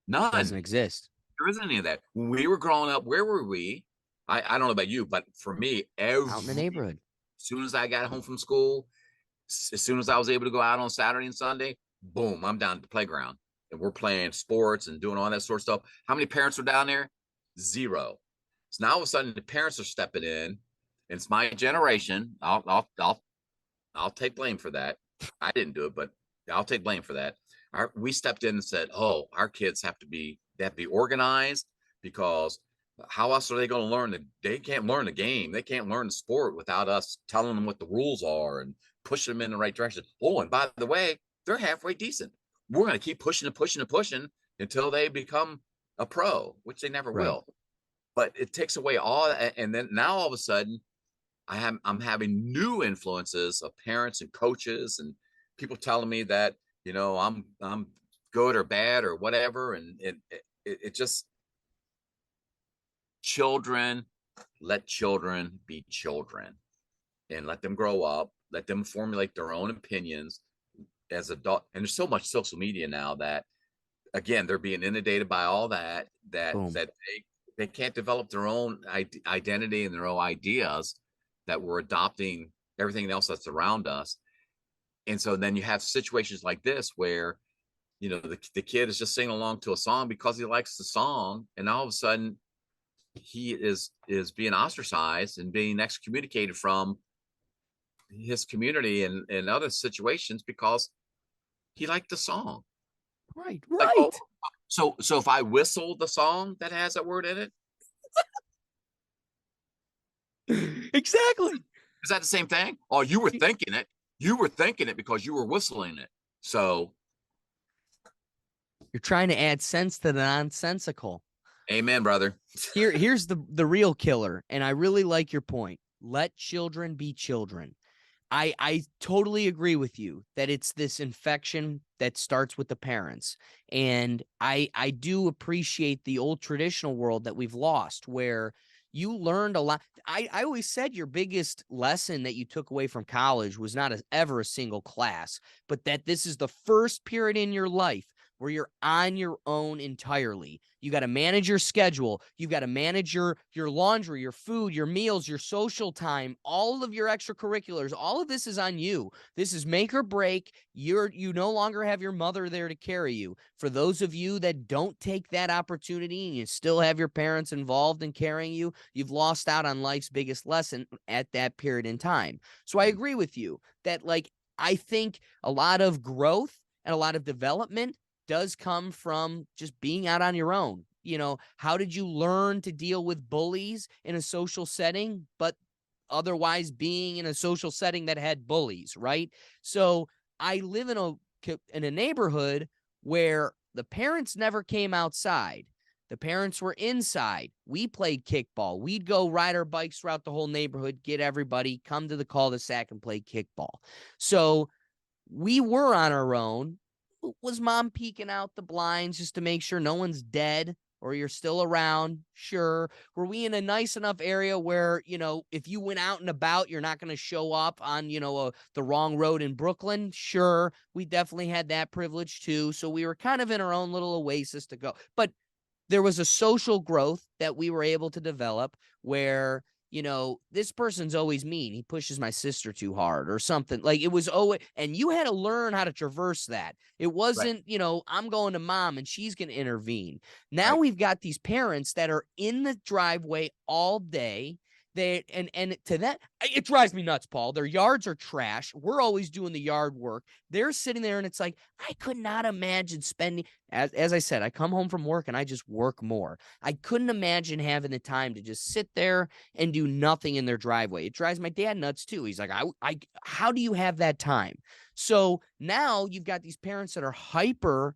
[SPEAKER 2] None.
[SPEAKER 1] Doesn't exist.
[SPEAKER 2] There isn't any of that. When we were growing up, where were we? I don't know about you, but for me,
[SPEAKER 1] Out in the neighborhood.
[SPEAKER 2] as soon as I got home from school, as soon as I was able to go out on Saturday and Sunday, boom, I'm down at the playground and we're playing sports and doing all that sort of stuff. How many parents were down there? Zero. So now all of a sudden the parents are stepping in, and it's my generation. I'll take blame for that. I didn't do it, but I'll take blame for that. We stepped in and said, "Oh, our kids have to be organized because how else are they going to learn? They can't learn the game. They can't learn the sport without us telling them what the rules are and pushing them in the right direction. Oh, and by the way, they're halfway decent. We're going to keep pushing and pushing and pushing until they become a pro, which they never will. But it takes away all, and then now all of a sudden, I'm having new influences of parents and coaches and people telling me that I'm good or bad or whatever, and it just let children be children and let them grow up, let them formulate their own opinions as adult. And there's so much social media now that, again, they're being inundated by all that they can't develop their own identity and their own ideas, that we're adopting everything else that's around us. And so then you have situations like this where the kid is just singing along to a song because he likes the song, and all of a sudden he is being ostracized and being excommunicated from his community and other situations because he liked the song.
[SPEAKER 1] Right.
[SPEAKER 2] Like, oh, so if I whistle the song that has that word in it,
[SPEAKER 1] exactly.
[SPEAKER 2] is that the same thing? Oh, you were thinking it. You were thinking it because you were whistling it. So
[SPEAKER 1] you're trying to add sense to the nonsensical.
[SPEAKER 2] Amen, brother.
[SPEAKER 1] Here's the real killer, and I really like your point. Let children be children. I totally agree with you that it's this infection that starts with the parents. And I do appreciate the old traditional world that we've lost, where you learned a lot. I always said your biggest lesson that you took away from college was not ever a single class, but that this is the first period in your life where you're on your own entirely. You got to manage your schedule. You've got to manage your laundry, your food, your meals, your social time, all of your extracurriculars. All of this is on you. This is make or break. You no longer have your mother there to carry you. For those of you that don't take that opportunity and you still have your parents involved in carrying you, you've lost out on life's biggest lesson at that period in time. So I agree with you that, like, I think a lot of growth and a lot of development does come from just being out on your own. How did you learn to deal with bullies in a social setting, but otherwise being in a social setting that had bullies, right? So I live in a neighborhood where the parents never came outside. The parents were inside. We played kickball. We'd go ride our bikes throughout the whole neighborhood, get everybody, come to the cul-de-sac and play kickball. So we were on our own. Was mom peeking out the blinds just to make sure no one's dead or you're still around? Sure. Were we in a nice enough area where, if you went out and about, you're not going to show up on, the wrong road in Brooklyn? Sure. We definitely had that privilege too. So we were kind of in our own little oasis to go. But there was a social growth that we were able to develop where this person's always mean. He pushes my sister too hard or something. Like it was always, and you had to learn how to traverse that. It
[SPEAKER 2] Right.
[SPEAKER 1] wasn't, I'm going to mom and she's going to intervene. Now
[SPEAKER 2] Right.
[SPEAKER 1] we've got these parents that are in the driveway all day. And to that, it drives me nuts, Paul. Their yards are trash. We're always doing the yard work. They're sitting there and it's like, I could not imagine spending, as I said, I come home from work and I just work more. I couldn't imagine having the time to just sit there and do nothing in their driveway. It drives my dad nuts too. He's like, how do you have that time? So now you've got these parents that are hyper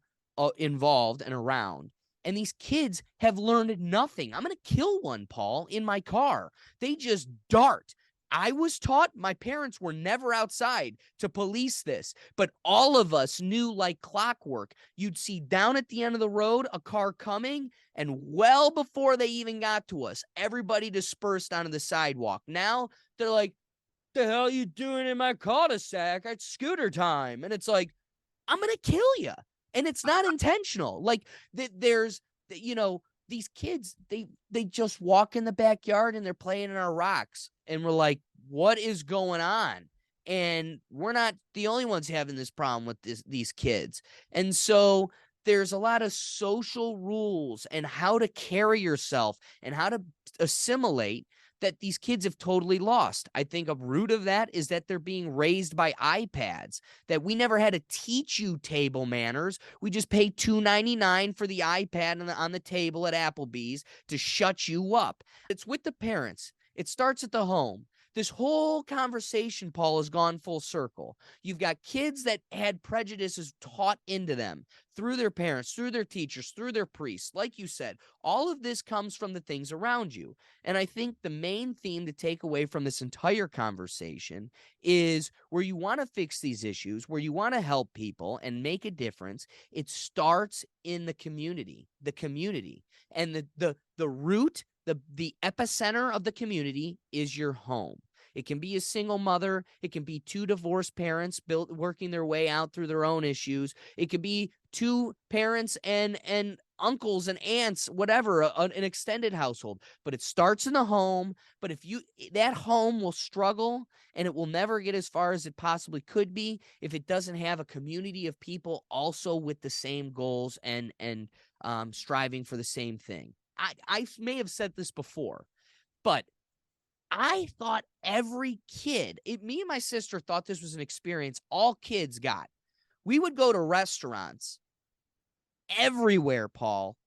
[SPEAKER 1] involved and around. And these kids have learned nothing. I'm going to kill one, Paul, in my car. They just dart. I was taught, my parents were never outside to police this, but all of us knew like clockwork. You'd see down at the end of the road a car coming, and well before they even got to us, everybody dispersed onto the sidewalk. Now they're like, the hell are you doing in my cul-de-sac? It's scooter time. And it's like, I'm going to kill you. And it's not intentional. Like there's, these kids, they just walk in the backyard and they're playing in our rocks. And we're like, what is going on? And we're not the only ones having this problem with these kids. And so there's a lot of social rules and how to carry yourself and how to assimilate that these kids have totally lost. I think a root of that is that they're being raised by iPads, that we never had to teach you table manners. We just pay $2.99 for the iPad on the table at Applebee's to shut you up. It's with the parents. It starts at the home. This whole conversation, Paul, has gone full circle. You've got kids that had prejudices taught into them through their parents, through their teachers, through their priests. Like you said, all of this comes from the things around you. And I think the main theme to take away from this entire conversation is where you want to fix these issues, where you want to help people and make a difference, it starts in the community. And the root, the epicenter of the community is your home. It can be a single mother. It can be two divorced parents working their way out through their own issues. It could be two parents and uncles and aunts, whatever, an extended household. But it starts in the home. But that home will struggle and it will never get as far as it possibly could be if it doesn't have a community of people also with the same goals and striving for the same thing. I may have said this before, but I thought every kid, me and my sister thought this was an experience all kids got. We would go to restaurants everywhere, Paul,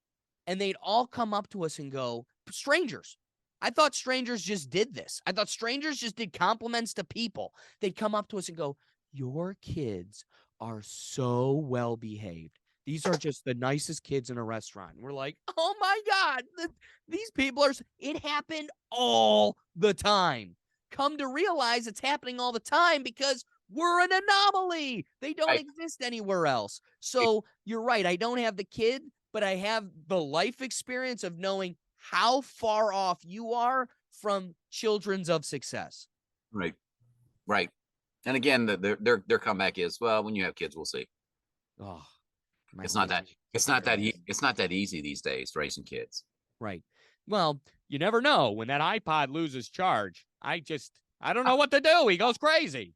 [SPEAKER 1] and they'd all come up to us and go, strangers. I thought strangers just did this. I thought strangers just did compliments to people. They'd come up to us and go, your kids are so well behaved. These are just the nicest kids in a restaurant. And we're like, oh my God, these people it happened all the time. Come to realize it's happening all the time because we're an anomaly. They don't exist anywhere else. So you're right. I don't have the kid, but I have the life experience of knowing how far off you are from children's of success.
[SPEAKER 2] Right. Right. And again, their comeback is, well, when you have kids, we'll see.
[SPEAKER 1] Oh,
[SPEAKER 2] it's not that easy these days, raising kids.
[SPEAKER 1] Right. Well, you never know when that iPod loses charge. I don't know what to do. He goes crazy.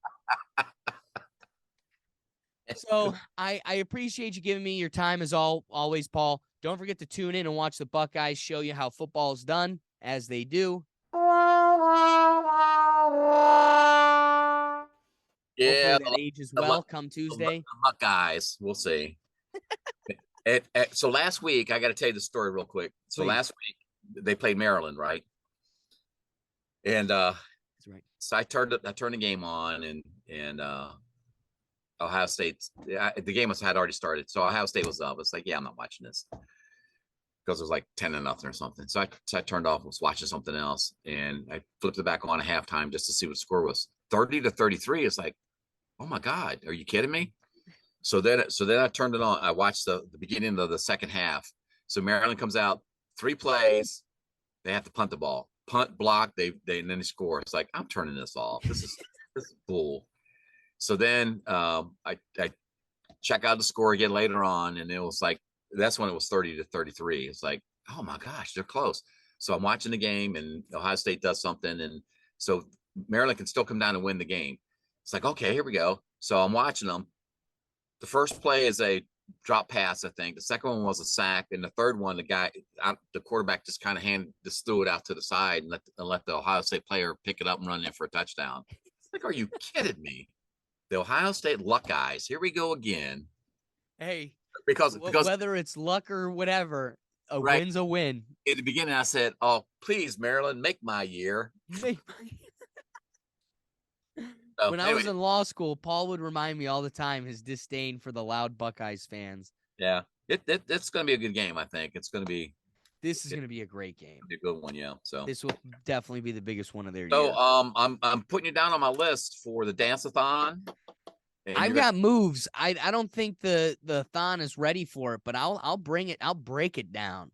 [SPEAKER 1] So I appreciate you giving me your time as always, Paul. Don't forget to tune in and watch the Buckeyes show you how football is done as they do.
[SPEAKER 2] Yeah,
[SPEAKER 1] hopefully that ages well come Tuesday.
[SPEAKER 2] The Buckeyes, we'll see. So last week, I got to tell you the story real quick. So last week they played Maryland, right? And that's
[SPEAKER 1] right.
[SPEAKER 2] So I turned the game on, and Ohio State. The game had already started, so Ohio State was up. It's like, yeah, I'm not watching this because it was like 10-0 or something. So I turned off, was watching something else, and I flipped it back on at halftime just to see what the score was. 30-33. It's like, oh my God, are you kidding me? So then I turned it on. I watched the beginning of the second half. So Maryland comes out, 3 plays. They have to punt the ball, punt, block. And then they score. It's like, I'm turning this off. This is bull. So then I check out the score again later on, and it was like, that's when it was 30-33. It's like, oh my gosh, they're close. So I'm watching the game, and Ohio State does something, and so Maryland can still come down and win the game. It's like, okay, here we go. So I'm watching them. The first play is a drop pass, I think. The second one was a sack, and the third one, the quarterback just kind of just threw it out to the side and let the Ohio State player pick it up and run in for a touchdown. It's like, are you kidding me? The Ohio State luck guys. Here we go again.
[SPEAKER 1] Hey,
[SPEAKER 2] because
[SPEAKER 1] whether it's luck or whatever, a
[SPEAKER 2] right,
[SPEAKER 1] win's a win.
[SPEAKER 2] at the beginning, I said, "Oh, please, Maryland, make my year." So,
[SPEAKER 1] When I was in law school, Paul would remind me all the time his disdain for the loud Buckeyes fans.
[SPEAKER 2] yeah, it's going to be a good game. I think it's going to be.
[SPEAKER 1] This is going to be a great game.
[SPEAKER 2] Be a good one, yeah. So
[SPEAKER 1] this will definitely be the biggest one of their
[SPEAKER 2] so,
[SPEAKER 1] year.
[SPEAKER 2] I'm putting you down on my list for the dance-a-thon.
[SPEAKER 1] I've got moves. I don't think the thon is ready for it, but I'll bring it. I'll break it down.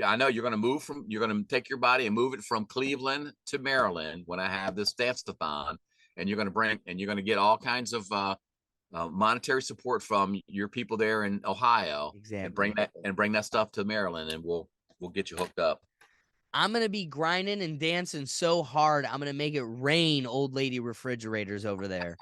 [SPEAKER 2] I know you're gonna take your body and move it from Cleveland to Maryland when I have this dance-a-thon, and you're gonna get all kinds of monetary support from your people there in Ohio.
[SPEAKER 1] Exactly.
[SPEAKER 2] And bring that stuff to Maryland, and we'll get you hooked up.
[SPEAKER 1] I'm going to be grinding and dancing so hard, I'm going to make it rain old lady refrigerators over there.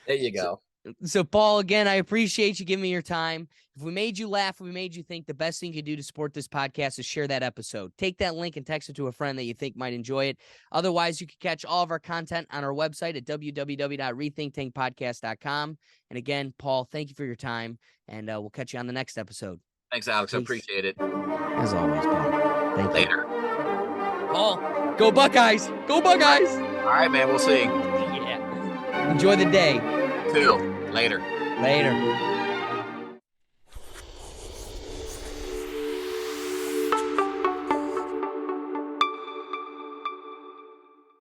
[SPEAKER 2] There you go.
[SPEAKER 1] So, Paul, again, I appreciate you giving me your time. If we made you laugh, we made you think, the best thing you can do to support this podcast is share that episode. Take that link and text it to a friend that you think might enjoy it. Otherwise, you can catch all of our content on our website at www.rethinktankpodcast.com. And again, Paul, thank you for your time, and we'll catch you on the next episode.
[SPEAKER 2] Thanks, Alex.
[SPEAKER 1] Peace.
[SPEAKER 2] I appreciate it.
[SPEAKER 1] As always, Paul. Thank
[SPEAKER 2] Later.
[SPEAKER 1] you. Paul, go Buckeyes! Go Buckeyes!
[SPEAKER 2] All right, man. We'll see.
[SPEAKER 1] Yeah. Enjoy the day.
[SPEAKER 2] Till later.
[SPEAKER 1] Later.